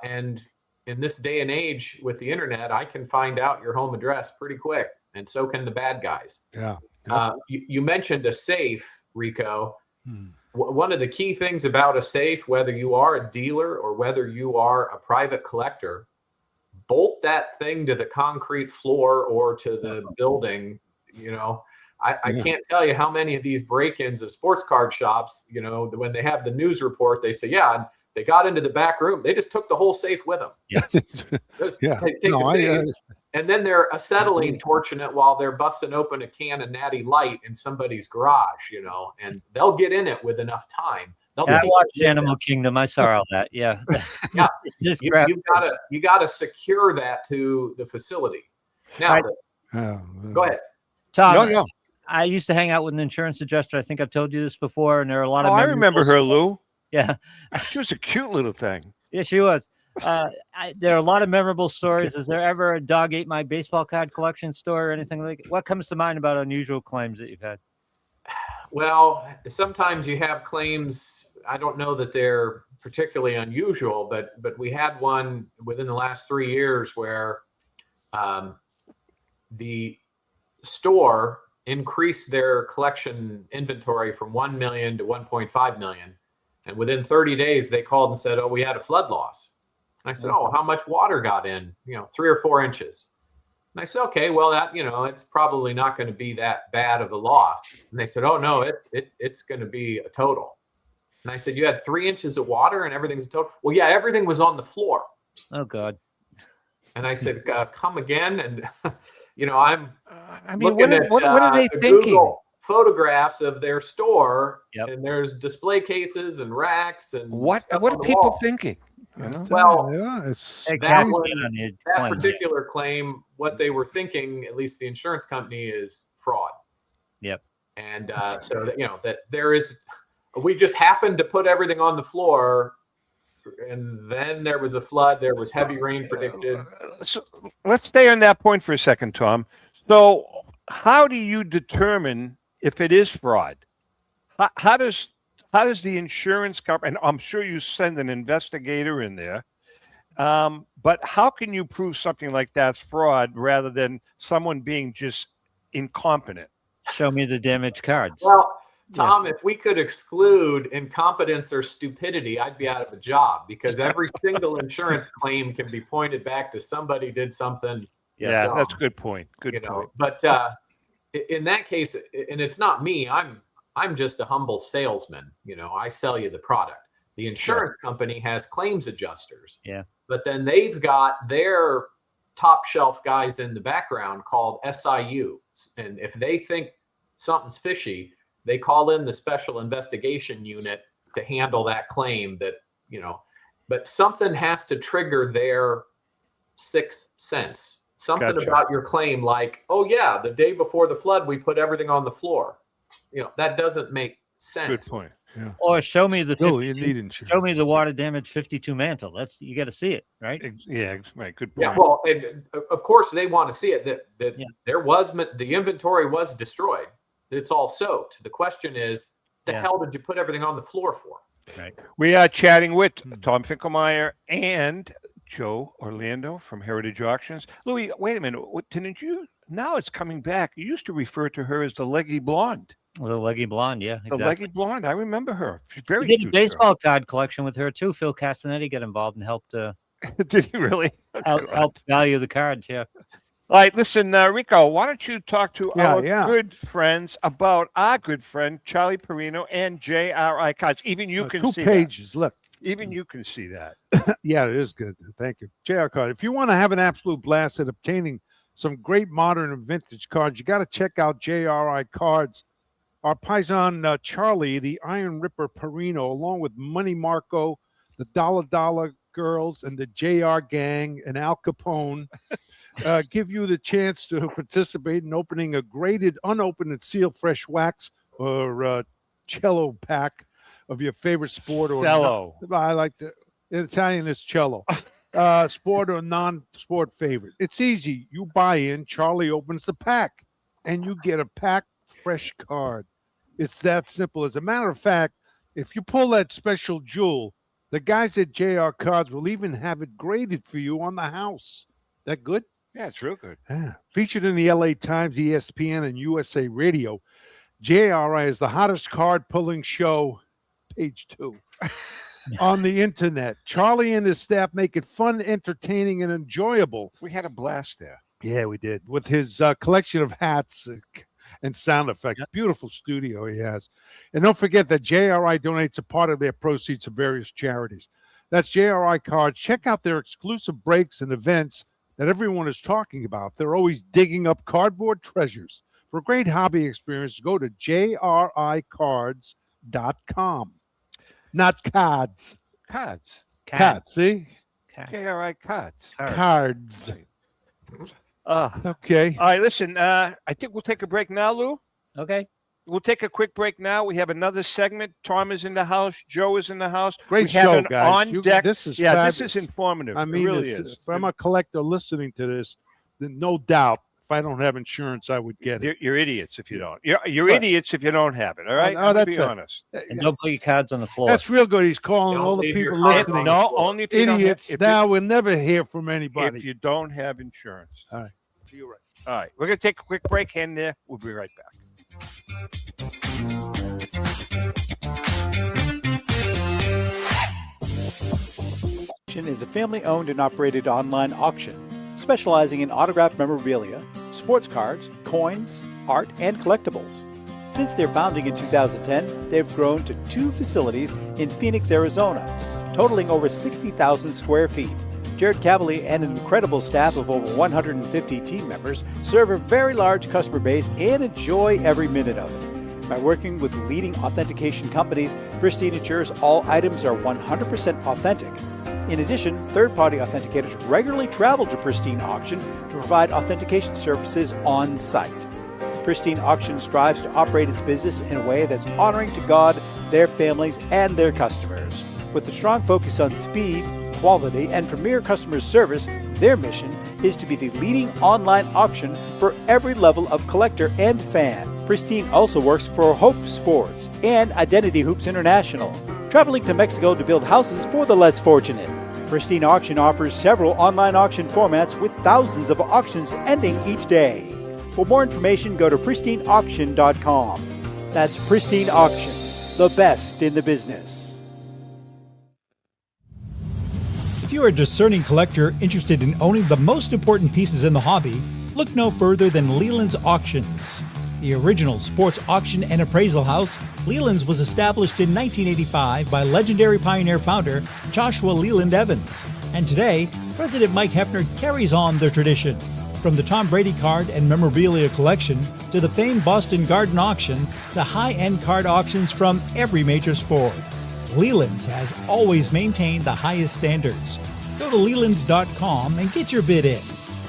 And in this day and age with the internet, I can find out your home address pretty quick. And so can the bad guys. Yeah. You mentioned a safe, Rico. One of the key things about a safe, whether you are a dealer or whether you are a private collector, bolt that thing to the concrete floor or to the building. I can't tell you how many of these break-ins of sports card shops, when they have the news report, they say, yeah, they got into the back room. They just took the whole safe with them. Yeah. Take the safe, and then they're acetylene torching it while they're busting open a can of Natty Light in somebody's garage, and they'll get in it with enough time. I watched Animal Kingdom. I saw all that. Yeah. Yeah. You gotta secure that to the facility. Now, go ahead. Tom, no. I used to hang out with an insurance adjuster. I think I've told you this before, and there are a lot of. I remember her, Lou. Yeah, she was a cute little thing. Yeah, she was. There are a lot of memorable stories. Is there ever a dog ate my baseball card collection story or anything like it? What comes to mind about unusual claims that you've had? Well, sometimes you have claims. I don't know that they're particularly unusual, but we had one within the last 3 years where the store increased their collection inventory from 1 million to 1.5 million. And within 30 days, they called and said, "Oh, we had a flood loss." And I said, "Oh, how much water got in? 3 or 4 inches." And I said, "Okay, well, that, it's probably not going to be that bad of a loss." And they said, "Oh, no, it's going to be a total." And I said, "You had 3 inches of water and everything's a total?" "Well, yeah, everything was on the floor." Oh, God. And I said, "Come again?" And, I'm what are they thinking? Google photographs of their store, and there's display cases and racks and what are people thinking? Well, that particular claim, what they were thinking, at least the insurance company, is fraud. Yep. And so that, that there is, we just happened to put everything on the floor, and then there was a flood. There was heavy rain predicted. So let's stay on that point for a second, Tom. So how do you determine if it is fraud? How does the insurance company, and I'm sure you send an investigator in there, but how can you prove something like that's fraud rather than someone being just incompetent? Show me the damaged cards. Well, Tom, if we could exclude incompetence or stupidity, I'd be out of a job, because every single insurance claim can be pointed back to somebody did something. Yeah, that's a good point. Good point. But in that case, and it's not me, I'm just a humble salesman. I sell you the product. The insurance company has claims adjusters. Yeah. But then they've got their top shelf guys in the background called SIU. And if they think something's fishy, they call in the special investigation unit to handle that claim but something has to trigger their sixth sense. Something about your claim, like, "Oh yeah, the day before the flood, we put everything on the floor." That doesn't make sense. Good point. Yeah. Or show me the you need insurance. show me the water damage 52 mantle. You got to see it, right? Yeah, right. Good point. Yeah, well, and of course they want to see it. That there was the inventory was destroyed. It's all soaked. The question is, the hell did you put everything on the floor for? Right. We are chatting with Tom Finklemeier and Joe Orlando from Heritage Auctions. Louis, wait a minute. Didn't you? Now it's coming back. You used to refer to her as the leggy blonde. The leggy blonde, yeah. Exactly. The leggy blonde. I remember her. She's very We did a baseball card collection with her too. Phil Castanetti got involved and helped. Did he really? Help value the cards, yeah. All right, listen, Rico, why don't you talk to our good friends about our good friend Charlie Perino and JRI Cards. Even you can see 2 pages. That. Look, Even you can see that. Yeah, it is good. Thank you. JR Card. If you want to have an absolute blast at obtaining some great modern and vintage cards, you got to check out JRI Cards. Our paisan Charlie, the Iron Ripper Perino, along with Money Marco, the Dollar Girls, and the JR Gang, and Al Capone, give you the chance to participate in opening a graded, unopened, and sealed fresh wax or cello pack of your favorite sport or Cello. I like the in Italian is cello. Sport or non-sport favorite. It's easy. You buy in, Charlie opens the pack, and you get a packed fresh card. It's that simple. As a matter of fact, if you pull that special jewel, the guys at JR Cards will even have it graded for you on the house. That good? Yeah, it's real good. Yeah. Featured in the LA Times, ESPN, and USA Radio, JRI is the hottest card pulling show, page 2, on the internet. Charlie and his staff make it fun, entertaining, and enjoyable. We had a blast there. Yeah, we did. With his collection of hats and sound effects. Beautiful studio he has. And don't forget that JRI donates a part of their proceeds to various charities. That's JRI Cards. Check out their exclusive breaks and events that everyone is talking about. They're always digging up cardboard treasures. For a great hobby experience, go to jricards.com. Not cards. Cards. Cards, see? JRI Cards. Cards. Okay. All right, listen, I think we'll take a break now, Lou. Okay. We'll take a quick break now. We have another segment. Tom is in the house. Joe is in the house. Great we show, have guys. On deck. This is fabulous. this is informative. I mean, it really is. If I'm a collector listening to this, then no doubt, if I don't have insurance, I would get it. You're idiots if you don't. You're idiots if you don't have it. All right. Oh, that's be it. honest. And don't put your cards on the floor. That's real good. He's calling Don't all the leave your people cards listening. on the No, floor. only if you don't Idiots. have, Now we'll never hear from if anybody. you don't have insurance. All right. You're right. All right. We're gonna take a quick break, and there we'll be right back. Is a family-owned and operated online auction specializing in autographed memorabilia, sports cards, coins, art, and collectibles. Since their founding in 2010, they've grown to 2 facilities in Phoenix, Arizona, totaling over 60,000 square feet. Jared Cavalier and an incredible staff of over 150 team members serve a very large customer base and enjoy every minute of it. By working with leading authentication companies, Pristine ensures all items are 100% authentic. In addition, third-party authenticators regularly travel to Pristine Auction to provide authentication services on site. Pristine Auction strives to operate its business in a way that's honoring to God, their families, and their customers. With a strong focus on speed, quality, and premier customer service, their mission is to be the leading online auction for every level of collector and fan. Pristine also works for Hope Sports and Identity Hoops International, traveling to Mexico to build houses for the less fortunate. Pristine Auction offers several online auction formats with thousands of auctions ending each day. For more information, go to pristineauction.com. That's Pristine Auction, the best in the business. If you are a discerning collector interested in owning the most important pieces in the hobby, look no further than Leland's Auctions. The original sports auction and appraisal house, Leland's was established in 1985 by legendary Pioneer founder Joshua Leland Evans. And today, President Mike Hefner carries on their tradition. From the Tom Brady card and memorabilia collection to the famed Boston Garden auction to high-end card auctions from every major sport, Leland's has always maintained the highest standards. Go to Lelands.com and get your bid in.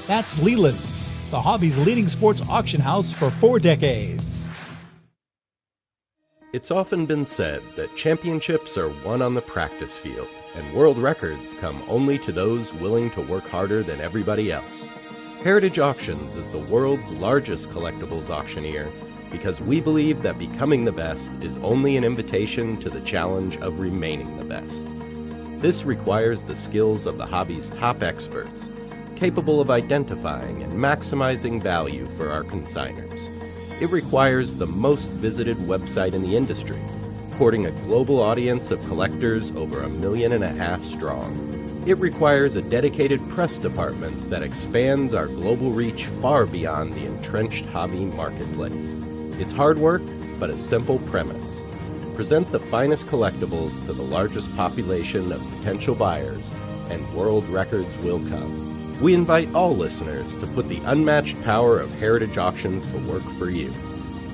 That's Leland's, the hobby's leading sports auction house for 4 decades. It's often been said that championships are won on the practice field, and world records come only to those willing to work harder than everybody else. Heritage Auctions is the world's largest collectibles auctioneer because we believe that becoming the best is only an invitation to the challenge of remaining the best. This requires the skills of the hobby's top experts, capable of identifying and maximizing value for our consigners. It requires the most visited website in the industry, courting a global audience of collectors over 1.5 million strong. It requires a dedicated press department that expands our global reach far beyond the entrenched hobby marketplace. It's hard work, but a simple premise. Present the finest collectibles to the largest population of potential buyers, and world records will come. We invite all listeners to put the unmatched power of Heritage Auctions to work for you.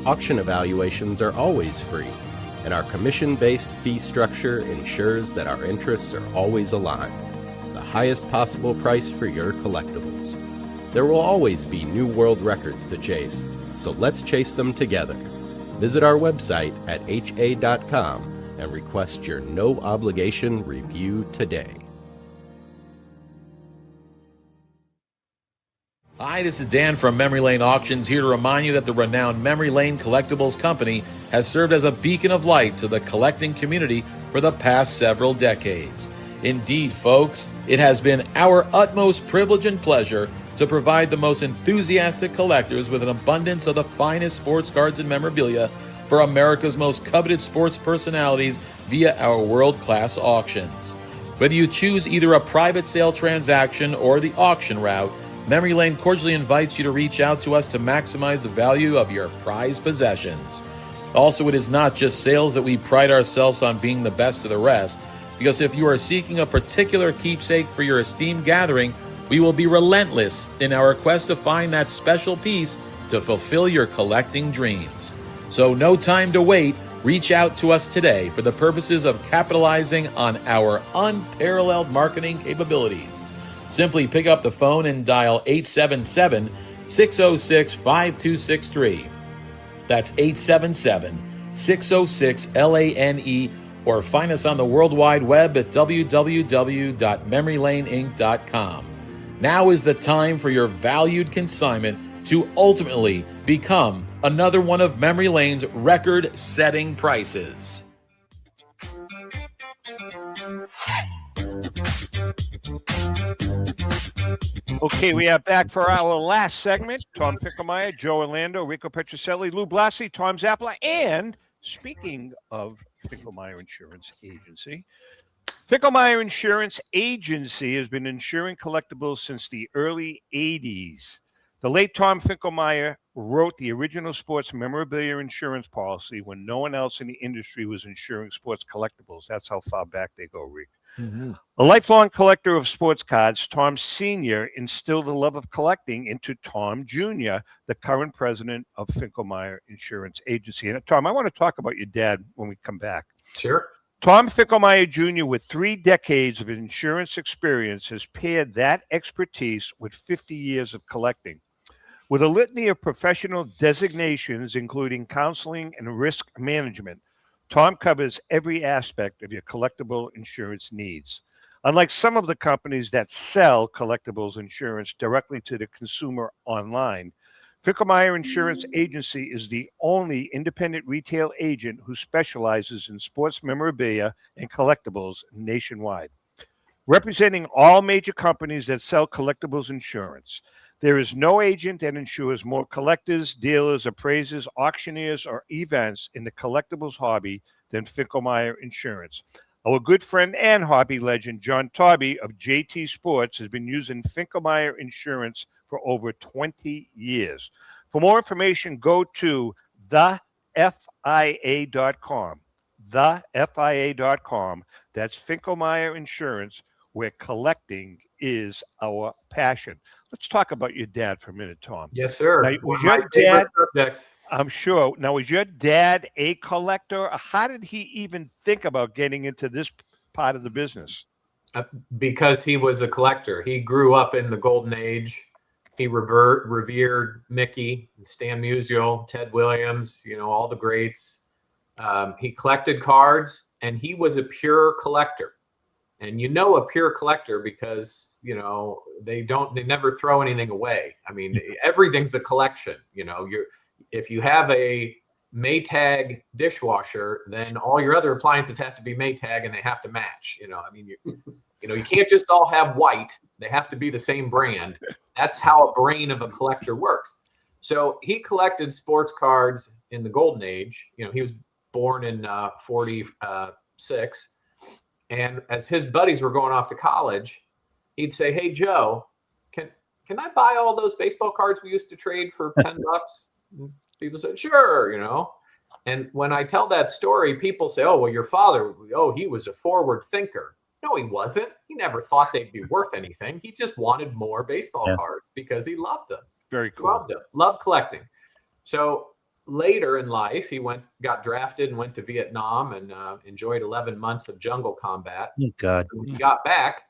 Auction evaluations are always free, and our commission-based fee structure ensures that our interests are always aligned. The highest possible price for your collectibles. There will always be new world records to chase, so let's chase them together. Visit our website at ha.com and request your no-obligation review today. Hi, this is Dan from Memory Lane Auctions, here to remind you that the renowned Memory Lane Collectibles Company has served as a beacon of light to the collecting community for the past several decades. Indeed, folks, it has been our utmost privilege and pleasure to provide the most enthusiastic collectors with an abundance of the finest sports cards and memorabilia for America's most coveted sports personalities via our world-class auctions. Whether you choose either a private sale transaction or the auction route, Memory Lane cordially invites you to reach out to us to maximize the value of your prized possessions. Also, it is not just sales that we pride ourselves on being the best of the rest, because if you are seeking a particular keepsake for your esteemed gathering, we will be relentless in our quest to find that special piece to fulfill your collecting dreams. So no time to wait. Reach out to us today for the purposes of capitalizing on our unparalleled marketing capabilities. Simply pick up the phone and dial 877-606-5263. That's 877-606-LANE, or find us on the World Wide Web at www.memorylaneinc.com. Now is the time for your valued consignment to ultimately become another one of Memory Lane's record-setting prices. Okay, we are back for our last segment. Tom Finklemeier, Joe Orlando, Rico Petrocelli, Lou Blasi, Tom Zappala, and speaking of Finklemeier Insurance Agency, Finklemeier Insurance Agency has been insuring collectibles since the early 80s. The late Tom Finklemeier wrote the original sports memorabilia insurance policy when no one else in the industry was insuring sports collectibles. That's how far back they go, Rick. Mm-hmm. A lifelong collector of sports cards, Tom Sr. instilled a love of collecting into Tom Jr., the current president of Finklemeier Insurance Agency. And Tom, I want to talk about your dad when we come back. Sure. Tom Finklemeier Jr., with 3 decades of insurance experience, has paired that expertise with 50 years of collecting. With a litany of professional designations, including counseling and risk management, Tom covers every aspect of your collectible insurance needs. Unlike some of the companies that sell collectibles insurance directly to the consumer online, Finklemeier Insurance Agency is the only independent retail agent who specializes in sports memorabilia and collectibles nationwide. Representing all major companies that sell collectibles insurance, there is no agent that insures more collectors, dealers, appraisers, auctioneers, or events in the collectibles hobby than Finklemeier Insurance. Our good friend and hobby legend, John Tobby of JT Sports, has been using Finklemeier Insurance for over 20 years. For more information, go to thefia.com. Thefia.com. That's Finklemeier Insurance, where collecting is our passion. Let's talk about your dad for a minute, Tom. Yes, sir. Now, was One of your my favorite dad, subjects. I'm sure. Now, was your dad a collector? How did he even think about getting into this part of the business? Because he was a collector. He grew up in the golden age. He revered Mickey, Stan Musial, Ted Williams, all the greats. He collected cards, and he was a pure collector. And a pure collector because, they never throw anything away. I mean, everything's a collection. If you have a Maytag dishwasher, then all your other appliances have to be Maytag and they have to match. You can't just all have white. They have to be the same brand. That's how a brain of a collector works. So he collected sports cards in the golden age. He was born in 46. And as his buddies were going off to college, he'd say, "Hey, Joe, can I buy all those baseball cards we used to trade for $10?" People said, "Sure," And when I tell that story, people say, oh, well, your father, oh, he was a forward thinker. No, he wasn't. He never thought they'd be worth anything. He just wanted more baseball cards because he loved them. Very cool. Loved them. Loved collecting. So later in life, he got drafted and went to Vietnam and enjoyed 11 months of jungle combat. Oh, God. When he got back,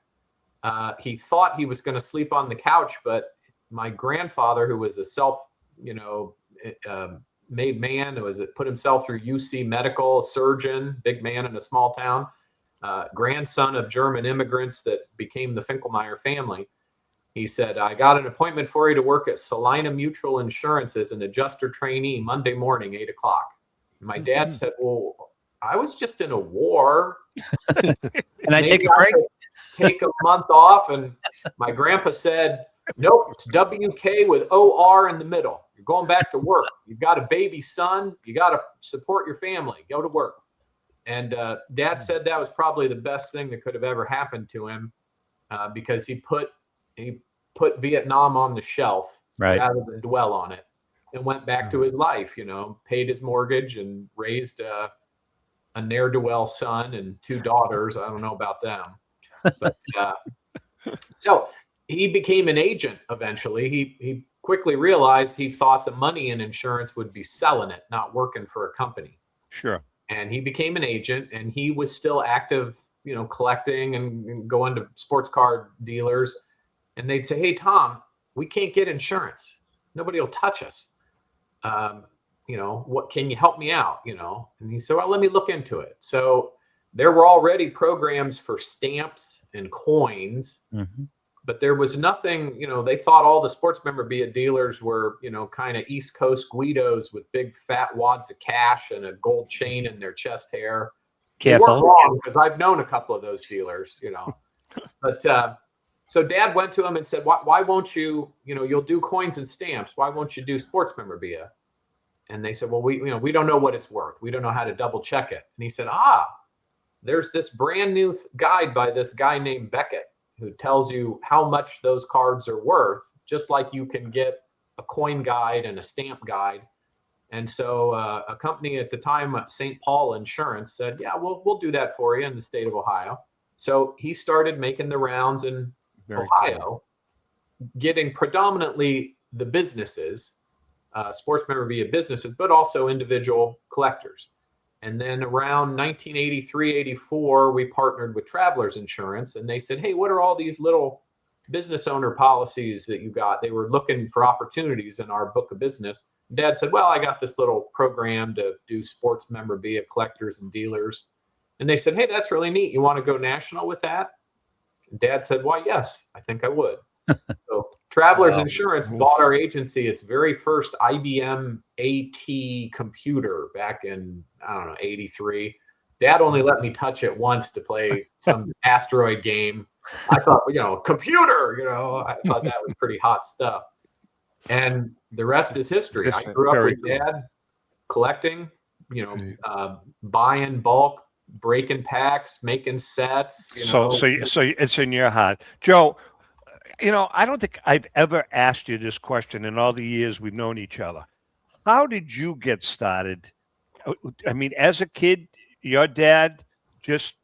he thought he was going to sleep on the couch, but my grandfather, who was a made man, who put himself through UC Medical, surgeon, big man in a small town, grandson of German immigrants that became the Finklemeier family. He said, I got an appointment for you to work at Salina Mutual Insurance as an adjuster trainee Monday morning, 8 o'clock. My dad said, well, I was just in a war. Can I take a break? Take a month off. And my grandpa said, nope, it's WK with OR in the middle. You're going back to work. You've got a baby son. You got to support your family. Go to work. And Dad said that was probably the best thing that could have ever happened to him because he put Vietnam on the shelf rather than dwell on it, and went back to his life, paid his mortgage and raised a ne'er-do-well son and 2 daughters. I don't know about them. But so he became an agent eventually. He quickly realized he thought the money in insurance would be selling it, not working for a company. Sure. And he became an agent, and he was still active, collecting and going to sports card dealers. And they'd say, hey, Tom, we can't get insurance. Nobody will touch us. What can you help me out? And he said, well, let me look into it. So there were already programs for stamps and coins, but there was nothing, they thought all the sports memorabilia dealers were, kind of East Coast Guidos with big fat wads of cash and a gold chain in their chest hair. Careful. They weren't wrong, because I've known a couple of those dealers, but, so Dad went to him and said, why won't you, you'll do coins and stamps. Why won't you do sports memorabilia? And they said, well, we don't know what it's worth. We don't know how to double check it. And he said, there's this brand new guide by this guy named Beckett who tells you how much those cards are worth, just like you can get a coin guide and a stamp guide. And so a company at the time, St. Paul Insurance, said, yeah, we'll do that for you in the state of Ohio. So he started making the rounds in Ohio, getting predominantly the businesses, sports memorabilia businesses, but also individual collectors. And then around 1983, 84, we partnered with Travelers Insurance, and they said, hey, what are all these little business owner policies that you got? They were looking for opportunities in our book of business. Dad said, well, I got this little program to do sports memorabilia collectors and dealers. And they said, hey, that's really neat. You want to go national with that? Dad said, why, yes, I think I would. So Travelers Insurance bought our agency its very first IBM AT computer back in, 83. Dad only let me touch it once to play some asteroid game. I thought, computer, I thought that was pretty hot stuff. And the rest is history. I grew up with Dad collecting, buying bulk, breaking packs, making sets. So it's in your heart, Joe. I don't think I've ever asked you this question in all the years we've known each other. How did you get started? I mean, as a kid, your dad just,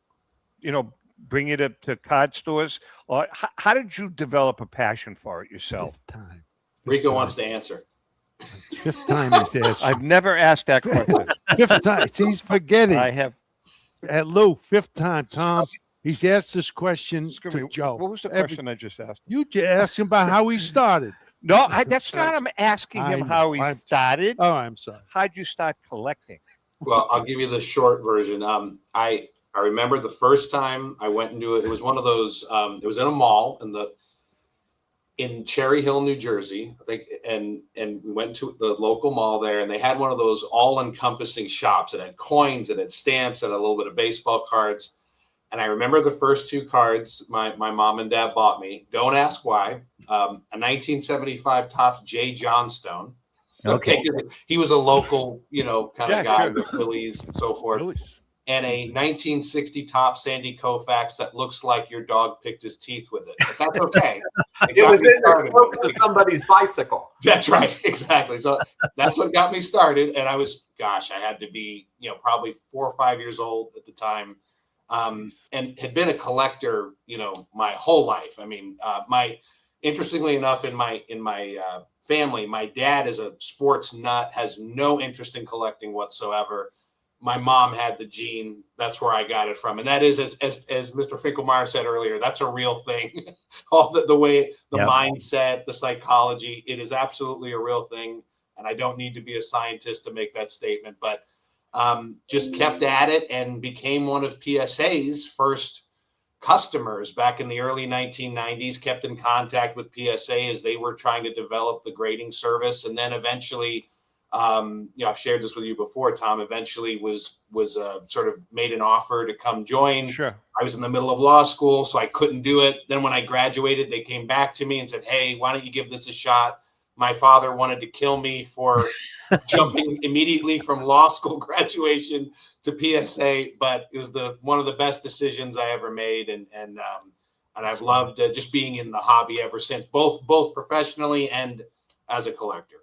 bring you to card stores, or how did you develop a passion for it yourself? Rico wants to answer. Fifth time he's asked. I've never asked that question. Fifth time. He's forgetting. I have. At Lou, fifth time, Tom. He's asked this question to Joe. What was the question I just asked? You asked him about how he started. No, that's not. I'm asking him how he started. Oh, I'm sorry. How'd you start collecting? Well, I'll give you the short version. I remember the first time I went into it. It was one of those. It was in a mall in Cherry Hill, New Jersey, I think, and we went to the local mall there, and they had one of those all-encompassing shops. It had coins, it had stamps, it had a little bit of baseball cards. And I remember the first 2 cards my mom and dad bought me. Don't ask why. A 1975 Topps Jay Johnstone. Okay. He was a local, kind of guy with Phillies and so forth. and a 1960 top Sandy Koufax that looks like your dog picked his teeth with it. But that's okay. It was in the spokes of somebody's bicycle. That's right. Exactly. So that's what got me started. And I had to be, probably 4 or 5 years old at the time. And had been a collector, my whole life. I mean, interestingly enough, in my family, my dad is a sports nut, has no interest in collecting whatsoever. My mom had the gene. That's where I got it from. And that is, as Mr. Finklemeier said earlier, that's a real thing. All the way, the mindset, the psychology, it is absolutely a real thing. And I don't need to be a scientist to make that statement, but just kept at it and became one of PSA's first customers back in the early 1990s, kept in contact with PSA as they were trying to develop the grading service. And then eventually, I've shared this with you before, Tom, eventually was sort of made an offer to come join. Sure. I was in the middle of law school, so I couldn't do it. Then when I graduated, they came back to me and said, hey, why don't you give this a shot? My father wanted to kill me for jumping immediately from law school graduation to PSA, but it was one of the best decisions I ever made. And I've loved just being in the hobby ever since, both professionally and as a collector.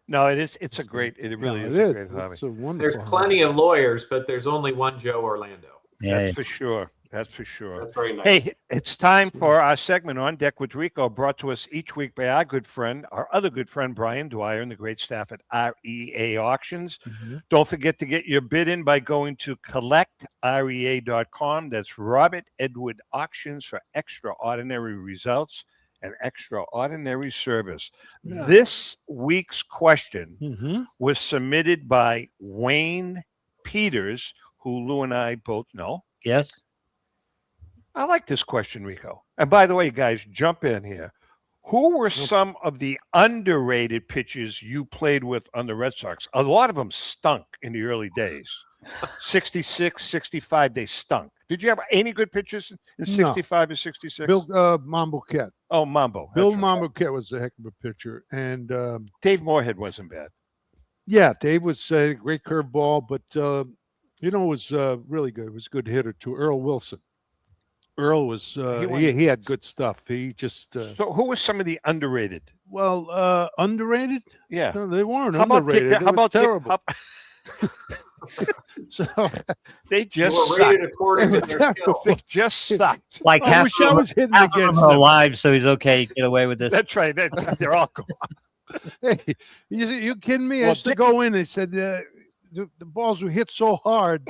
No, it is. It's a great. It really is a great hobby. It's a wonderful. There's plenty of lawyers, but there's only one Joe Orlando. That's for sure. That's for sure. That's very nice. Hey, it's time for our segment On Deck with Rico, brought to us each week by our other good friend, Brian Dwyer, and the great staff at REA Auctions. Mm-hmm. Don't forget to get your bid in by going to collectrea.com. That's Robert Edward Auctions for extraordinary results and extraordinary service. Yeah. This week's question was submitted by Wayne Peters, who Lou and I both know. Yes. I like this question, Rico. And by the way, guys, jump in here. Who were some of the underrated pitchers you played with on the Red Sox? A lot of them stunk in the early days. 66, 65, they stunk. Did you have any good pitchers in 65 or 66? Bill Mamboquette. Oh, Mambo. Bill Mamboquette was a heck of a pitcher. And Dave Moorhead wasn't bad. Yeah, Dave was a great curveball, but, was really good. He was a good hitter, too. Earl Wilson. Earl was he had good stuff. He just so who was some of the underrated? Well, underrated? Yeah, no, they weren't underrated. How about terrible? So they just rated according to their skill. They just sucked. Like half I was hitting half of against them are them. alive, so he's okay. Get away with this. That's right. They're all gone. Hey, you kidding me? I used to go in. They said the balls were hit so hard.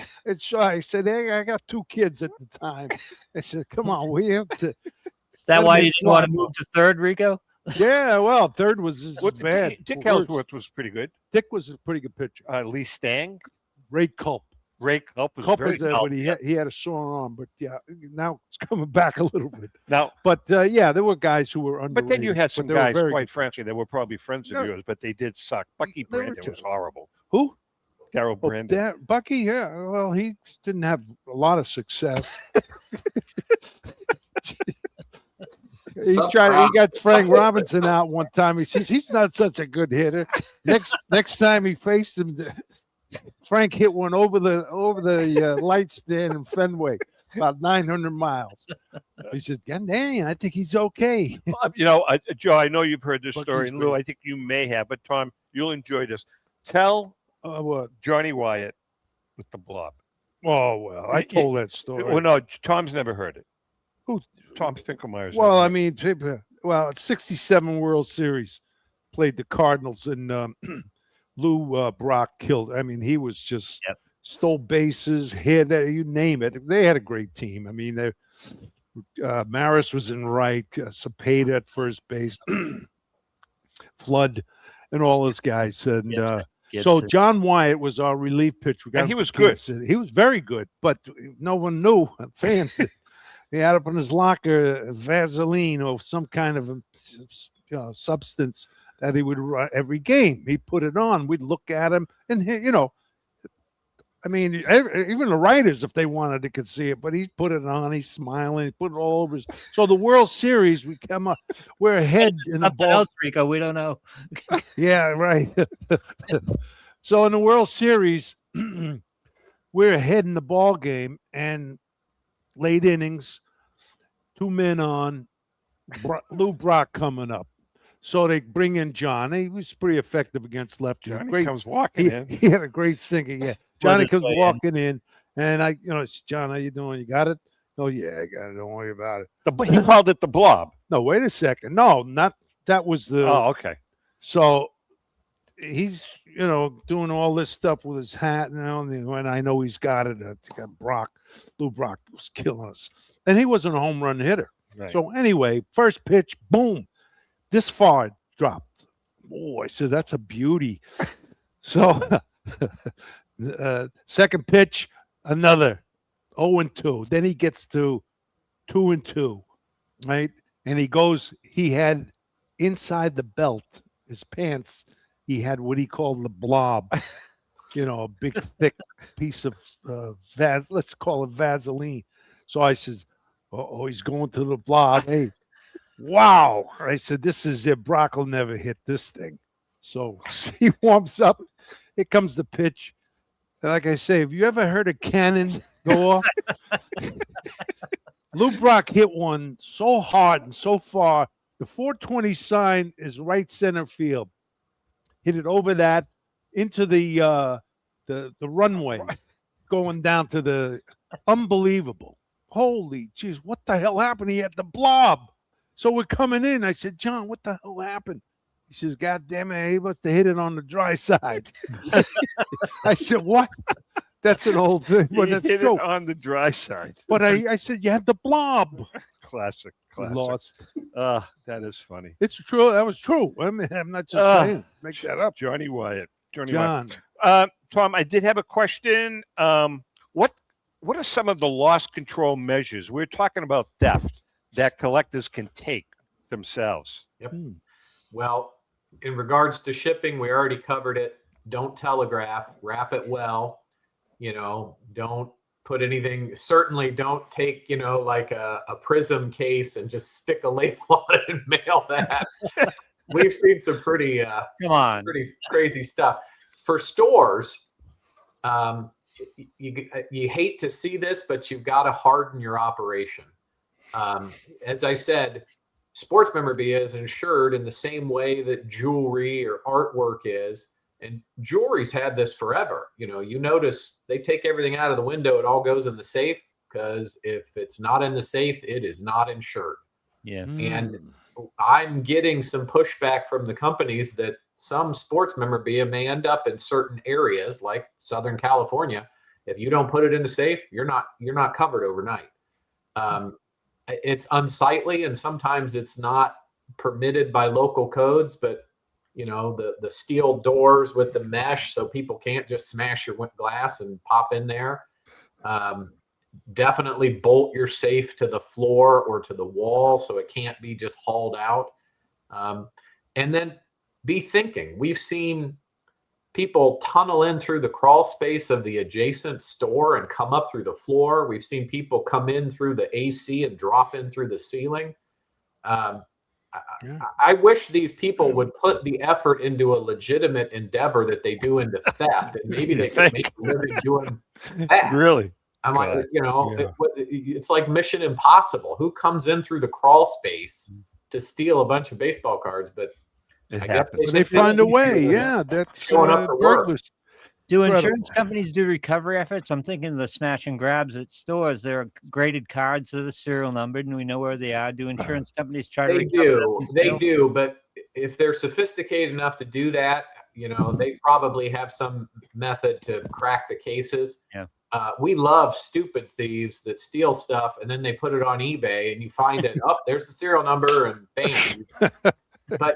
I said, hey, I got 2 kids at the time. I said, come on, we have to. Is that why you didn't want to move to third, Rico? Yeah, well, third was bad. Dick Ellsworth was pretty good. Dick was a pretty good pitcher. Lee Stang. Ray Culp. Ray Culp was Culp very was but he had a sore arm. But yeah, now it's coming back a little bit. Now, but yeah, there were guys who were underrated. But then you had some guys, quite frankly, that were probably friends of No. yours, but they did suck. Bucky Brandon was horrible. Who? Darryl Brandon. Bucky, yeah. Well, he didn't have a lot of success. He got Frank Robinson out one time. He says he's not such a good hitter. Next time he faced him, Frank hit one over the light stand in Fenway, about 900 miles. He said, God dang, I think he's okay. Joe, I know you've heard this story, and Lou, I think you may have, but Tom, you'll enjoy this. Tell what? Johnny Wyatt with the blob. Oh, well, I told that story. Well, no, Tom's never heard it. Who? Tom Finklemeier. Well, I mean, 67 World Series, played the Cardinals, and Lou Brock killed. I mean, he was just stole bases, hit, you name it. They had a great team. I mean, Maris was in right, Cepeda at first base, Flood, and all those guys. And so John Wyatt was our relief pitcher. And he was good. He was very good, but no one knew. Fans, he had up in his locker Vaseline or some kind of substance that he would run every game. He put it on. We'd look at him, and I mean, even the writers, if they wanted to, could see it. But he put it on. He's smiling. He put it all over his. So the World Series, we come up. We're ahead in the ball. Else, Rico, we don't know. Yeah, right. So in the World Series, we're ahead in the ball game, and late innings, 2 men on, Lou Brock coming up. So they bring in John. He was pretty effective against lefty. Johnny comes walking in. He had a great sinker. Yeah, Johnny comes walking in, and I said, John, how you doing? You got it? Oh yeah, I got it. Don't worry about it. He called it the blob. No, wait a second. No, not that was the. Oh, okay. So he's doing all this stuff with his hat, and I know he's got it. I think Lou Brock was killing us, and he wasn't a home run hitter. Right. So anyway, first pitch, boom, this far it dropped. Oh, I said that's a beauty. So second pitch, another 0-2. Then he gets to 2-2, right? And he had inside the belt, his pants, he had what he called the blob, a big, thick piece of let's call it Vaseline. So I says, oh, he's going to the blob. Hey, wow. I said, this is it. Brock will never hit this thing. So he warms up. Here comes the pitch. And like I say, have you ever heard a cannon go off? Lou Brock hit one so hard and so far. The 420 sign is right center field. Hit it over that into the runway, going down to the unbelievable. Holy jeez, what the hell happened? He had the blob. So we're coming in. I said, John, what the hell happened? He says, God damn it, he must have hit it on the dry side. I said, what? That's an old thing. But He hit it on the dry side. But I said, you had the blob. Classic. Lost. That is funny. It's true. That was true. I mean, I'm not just saying. Make that up. Johnny Wyatt. John. Tom, I did have a question. What are some of the loss control measures? We're talking about theft that collectors can take themselves. Yep. Well, in regards to shipping, we already covered it. Don't telegraph, wrap it well. Don't put anything, certainly don't take, like a Prism case and just stick a label on it and mail that. We've seen some pretty crazy stuff. For stores, you hate to see this, but you've got to harden your operation. As I said, sports memorabilia is insured in the same way that jewelry or artwork is. And jewelry's had this forever. You notice they take everything out of the window. It all goes in the safe because if it's not in the safe, it is not insured. Yeah. And I'm getting some pushback from the companies that some sports memorabilia may end up in certain areas like Southern California. If you don't put it in the safe, you're not covered overnight. It's unsightly, and sometimes it's not permitted by local codes, but the steel doors with the mesh so people can't just smash your glass and pop in there. Definitely bolt your safe to the floor or to the wall so it can't be just hauled out. And then be thinking. We've seen people tunnel in through the crawl space of the adjacent store and come up through the floor. We've seen people come in through the AC and drop in through the ceiling. I wish these people would put the effort into a legitimate endeavor that they do into theft, and maybe they could make a living doing that. Really? I'm like, it's like Mission Impossible. Who comes in through the crawl space to steal a bunch of baseball cards? But I guess they find a way. Yeah, that's showing up for work. burglars. Do insurance companies do recovery efforts? I'm thinking the smash and grabs at stores. There are graded cards that are serial numbered, and we know where they are. Do insurance companies try to recover? They do, but if they're sophisticated enough to do that, they probably have some method to crack the cases. Yeah. We love stupid thieves that steal stuff, and then they put it on eBay, and you find it. Oh, there's the serial number, and bam. But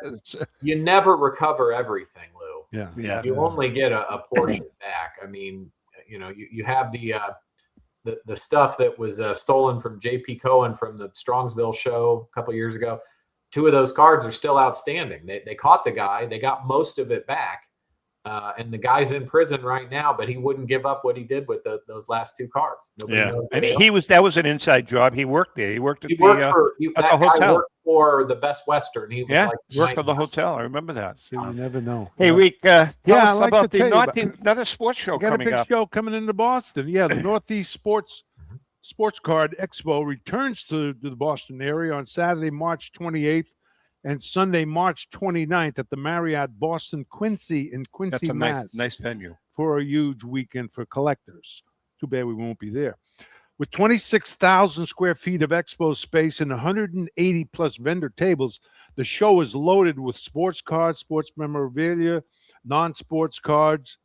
you never recover everything, Lou. Yeah. You only get a portion back. I mean, you have the stuff that was stolen from J.P. Cohen from the Strongsville show a couple of years ago. 2 of those cards are still outstanding. They caught the guy. They got most of it back. And the guy's in prison right now, but he wouldn't give up what he did with those last 2 cards. And that was an inside job. He worked there. He worked at the that guy hotel. worked for the Best Western. He was Yeah, like worked for the hotel. I remember that. So you never know. Hey, Rick, tell us I'd like about to the tell you another sports show got a coming big up. show coming into Boston. Yeah, the Northeast Sports Card Expo returns to the Boston area on Saturday, March 28th and Sunday, March 29th at the Marriott Boston Quincy in Quincy, That's a Mass. nice venue. For a huge weekend for collectors. Too bad we won't be there. With 26,000 square feet of expo space and 180 plus vendor tables, the show is loaded with sports cards, sports memorabilia, non-sports cards,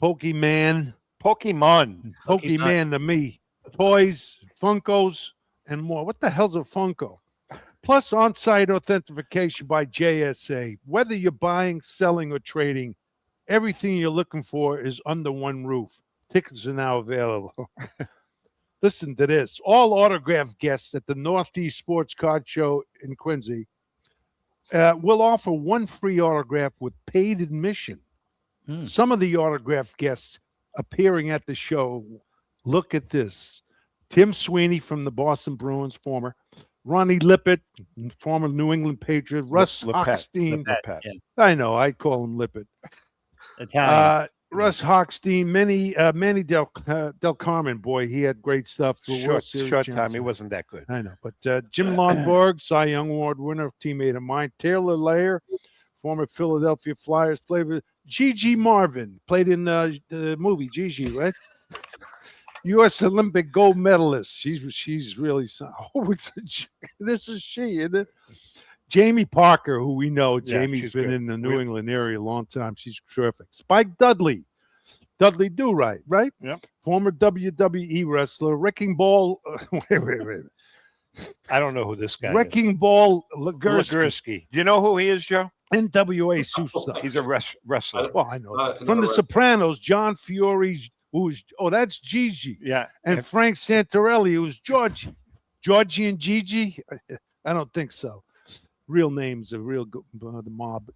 Pokemon to me, toys, Funkos, and more. What the hell's a Funko? Plus on-site authentication by JSA. Whether you're buying, selling, or trading, everything you're looking for is under one roof. Tickets are now available. Listen to this. All autograph guests at the Northeast Sports Card Show in Quincy will offer one free autograph with paid admission. Some of the autograph guests appearing at the show, look at this. Tim Sweeney from the Boston Bruins, former. Ronnie Lippett, former New England Patriot. Russ Hochstein. I know, I call him Lippett. Italian. Russ Hochstein, Manny Del Carmen, boy, he had great stuff. For Short time, he wasn't that good. I know, but Jim Longborg, Cy Young Award winner, teammate of mine. Taylor Layer, former Philadelphia Flyers, played with Gigi Marvin, played in the movie Gigi, right? U.S. Olympic gold medalist. She's really. Oh, this is she, isn't it? Jamie Parker, who we know. Jamie's been in the New England area a long time. She's terrific. Spike Dudley. Dudley Do-Right, right? Yep. Former WWE wrestler. Wrecking Ball. Wait. I don't know who this guy Wrecking Ball Legursky. Do you know who he is, Joe? NWA superstar. He's a wrestler. Well, I know. From The Sopranos, John Fiore, that's Gigi. Yeah. And Frank Santarelli, who's Georgie. Georgie and Gigi? I don't think so. Real names are real good. The mob.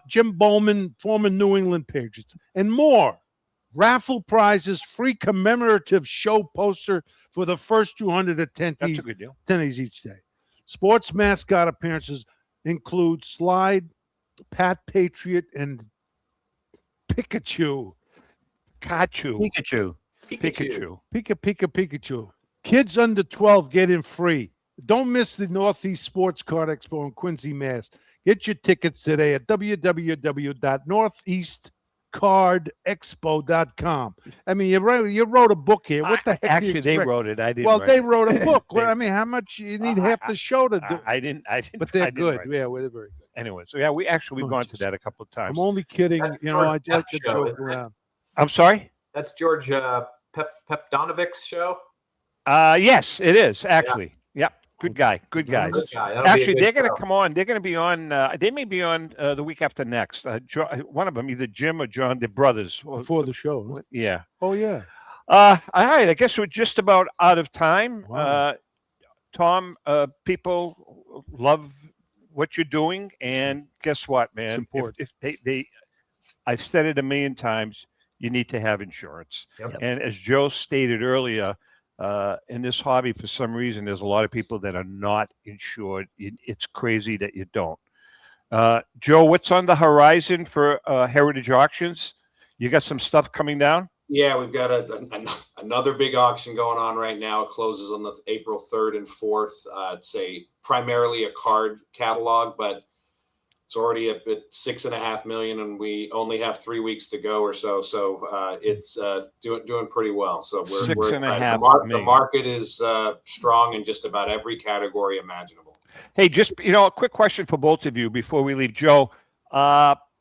Jim Bowman, former New England Patriots, and more. Raffle prizes, free commemorative show poster for the first 200 attendees. That's a good deal. Attendees each day. Sports mascot appearances include Slide, Pat Patriot, and Pikachu. Pikachu. Pikachu. Kids under 12 get in free. Don't miss the Northeast Sports Card Expo in Quincy, Mass. Get your tickets today at www.northeastcardexpo.com. I mean, you wrote a book here. What the heck? Actually, they wrote it. I didn't. Well, write they it. wrote a book. Well, I mean, how much you need half the show to do? I didn't. But they're I didn't good. write it. Yeah, well, they're very good. Anyway, so yeah, we've gone to that a couple of times. I'm only kidding. That's You know, I George like to Pep show, joke isn't it? around. I'm sorry. That's George Pepdonovic's show. Yes, it is actually. Yep. Good guy. Good guy. Good guy. That'll be a Actually, good they're going to show. come on. They're going to be on. They may be on the week after next. One of them, either Jim or John, they're brothers. Before the show. Huh? Yeah. Oh, yeah. All right. I guess we're just about out of time. Wow. Tom, people love what you're doing, and guess what, man? It's important. If they, I've said it a million times. You need to have insurance. Yep. And as Joe stated earlier, in this hobby, for some reason, there's a lot of people that are not insured. It's crazy that you don't. Joe, what's on the horizon for Heritage Auctions? You got some stuff coming down? Yeah, we've got another big auction going on right now. It closes on the April 3rd and 4th. It's primarily a card catalog, but it's already at $6.5 million, and we only have 3 weeks to go or so. So it's doing pretty well. So we're $6.5 the market is strong in just about every category imaginable. Hey, just a quick question for both of you before we leave. Joe,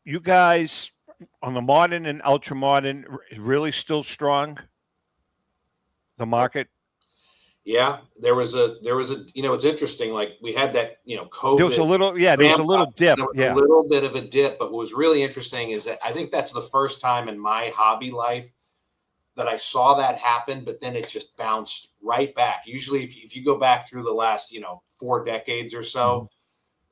you guys on the modern and ultra modern really still strong? The market. Yeah, there was a it's interesting. Like we had that COVID. There was a little dip. There was Yeah, a little bit of a dip. But what was really interesting is that I think that's the first time in my hobby life that I saw that happen. But then it just bounced right back. Usually, if you go back through the last 4 decades or so,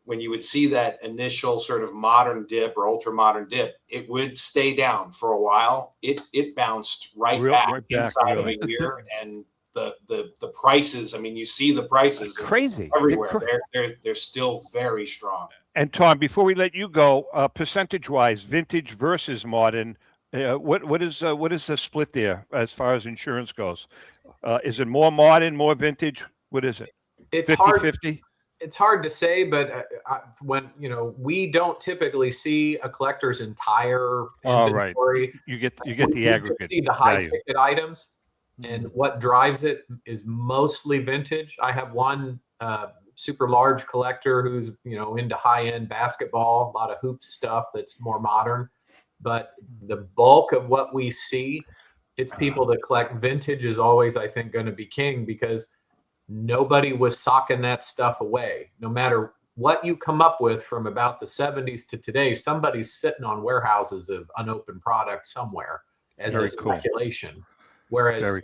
when you would see that initial sort of modern dip or ultra modern dip, it would stay down for a while. It bounced right back inside of a year and the prices. I mean, you see the prices Crazy everywhere. They're still very strong. And Tom, before we let you go, percentage-wise, vintage versus modern, what is the split there as far as insurance goes? Is it more modern, more vintage? What is it? It's 50-50? It's hard to say, but when we don't typically see a collector's entire inventory. Right. You get the aggregate. See the high ticket items, and what drives it is mostly vintage. I have one super large collector who's into high end basketball, a lot of hoop stuff that's more modern. But the bulk of what we see, it's people that collect vintage is always, I think, going to be king, because nobody was socking that stuff away. No matter what you come up with from about the 70s to today, somebody's sitting on warehouses of unopened products somewhere as a speculation. Whereas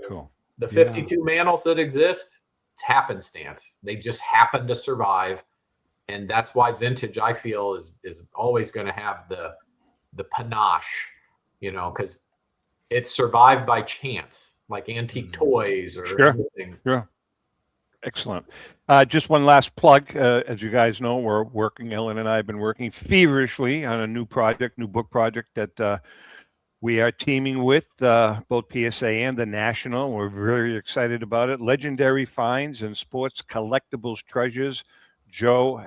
the 52 mantles that exist, it's happenstance. They just happen to survive. And that's why vintage, I feel, is always going to have the panache, because it's survived by chance, like antique toys or anything. Sure. Excellent. Just one last plug. As you guys know, we're working, Ellen and I have been working feverishly on a new book project that we are teaming with both PSA and the National. We're very excited about it. Legendary Finds and Sports Collectibles Treasures. Joe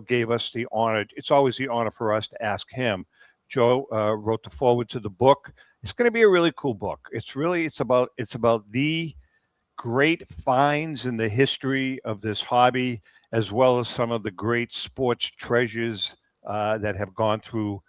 gave us the honor. It's always the honor for us to ask him. Joe wrote the foreword to the book. It's going to be a really cool book. It's about the great finds in the history of this hobby, as well as some of the great sports treasures that have gone through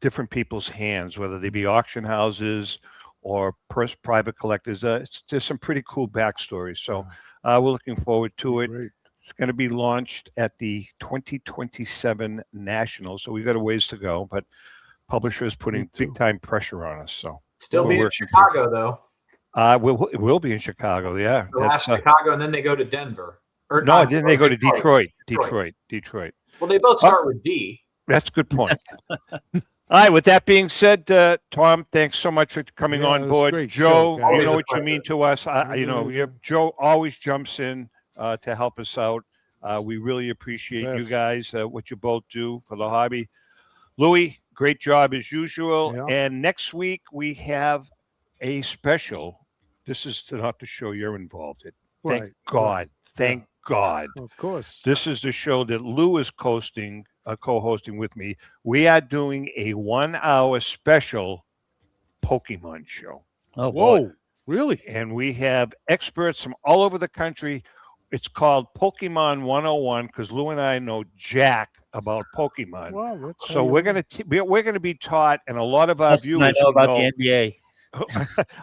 different people's hands, whether they be auction houses or private collectors. There's some pretty cool backstories. So we're looking forward to it. Great. It's going to be launched at the 2027 National. So we've got a ways to go, but publisher is putting big time pressure on us. So still be in Chicago though. It will be in Chicago. Yeah. So that's Chicago, and then they go to Denver. Or no, then they go to Detroit. Detroit. Well, they both start with D. That's a good point. All right. With that being said, Tom, thanks so much for coming on board. Great Joe, show, you know what you mean to us. Joe always jumps in to help us out. We really appreciate you guys, what you both do for the hobby. Louis, great job as usual. Yeah. And next week we have a special. This is not the show you're involved in. Thank God. Thank God. Of course. This is the show that Lou is co-hosting with me. We are doing a 1 hour special Pokemon show. Oh, boy. Whoa. Really? And we have experts from all over the country. It's called Pokemon 101 because Lou and I know jack about Pokemon. Wow, so we're gonna be taught, and a lot of our viewers I know about the NBA.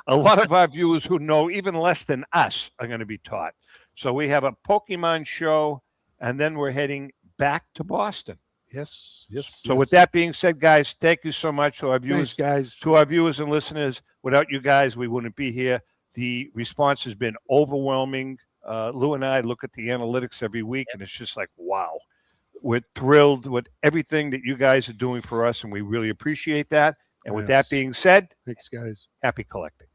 A lot of our viewers who know even less than us are going to be taught. So we have a Pokemon show, and then we're heading back to Boston. Yes. So with that being said, guys, thank you so much to our viewers. Thanks, guys. To our viewers and listeners. Without you guys, we wouldn't be here. The response has been overwhelming. Lou and I look at the analytics every week, and it's just like, wow. We're thrilled with everything that you guys are doing for us, and we really appreciate that. And with that being said, thanks, guys. Happy collecting.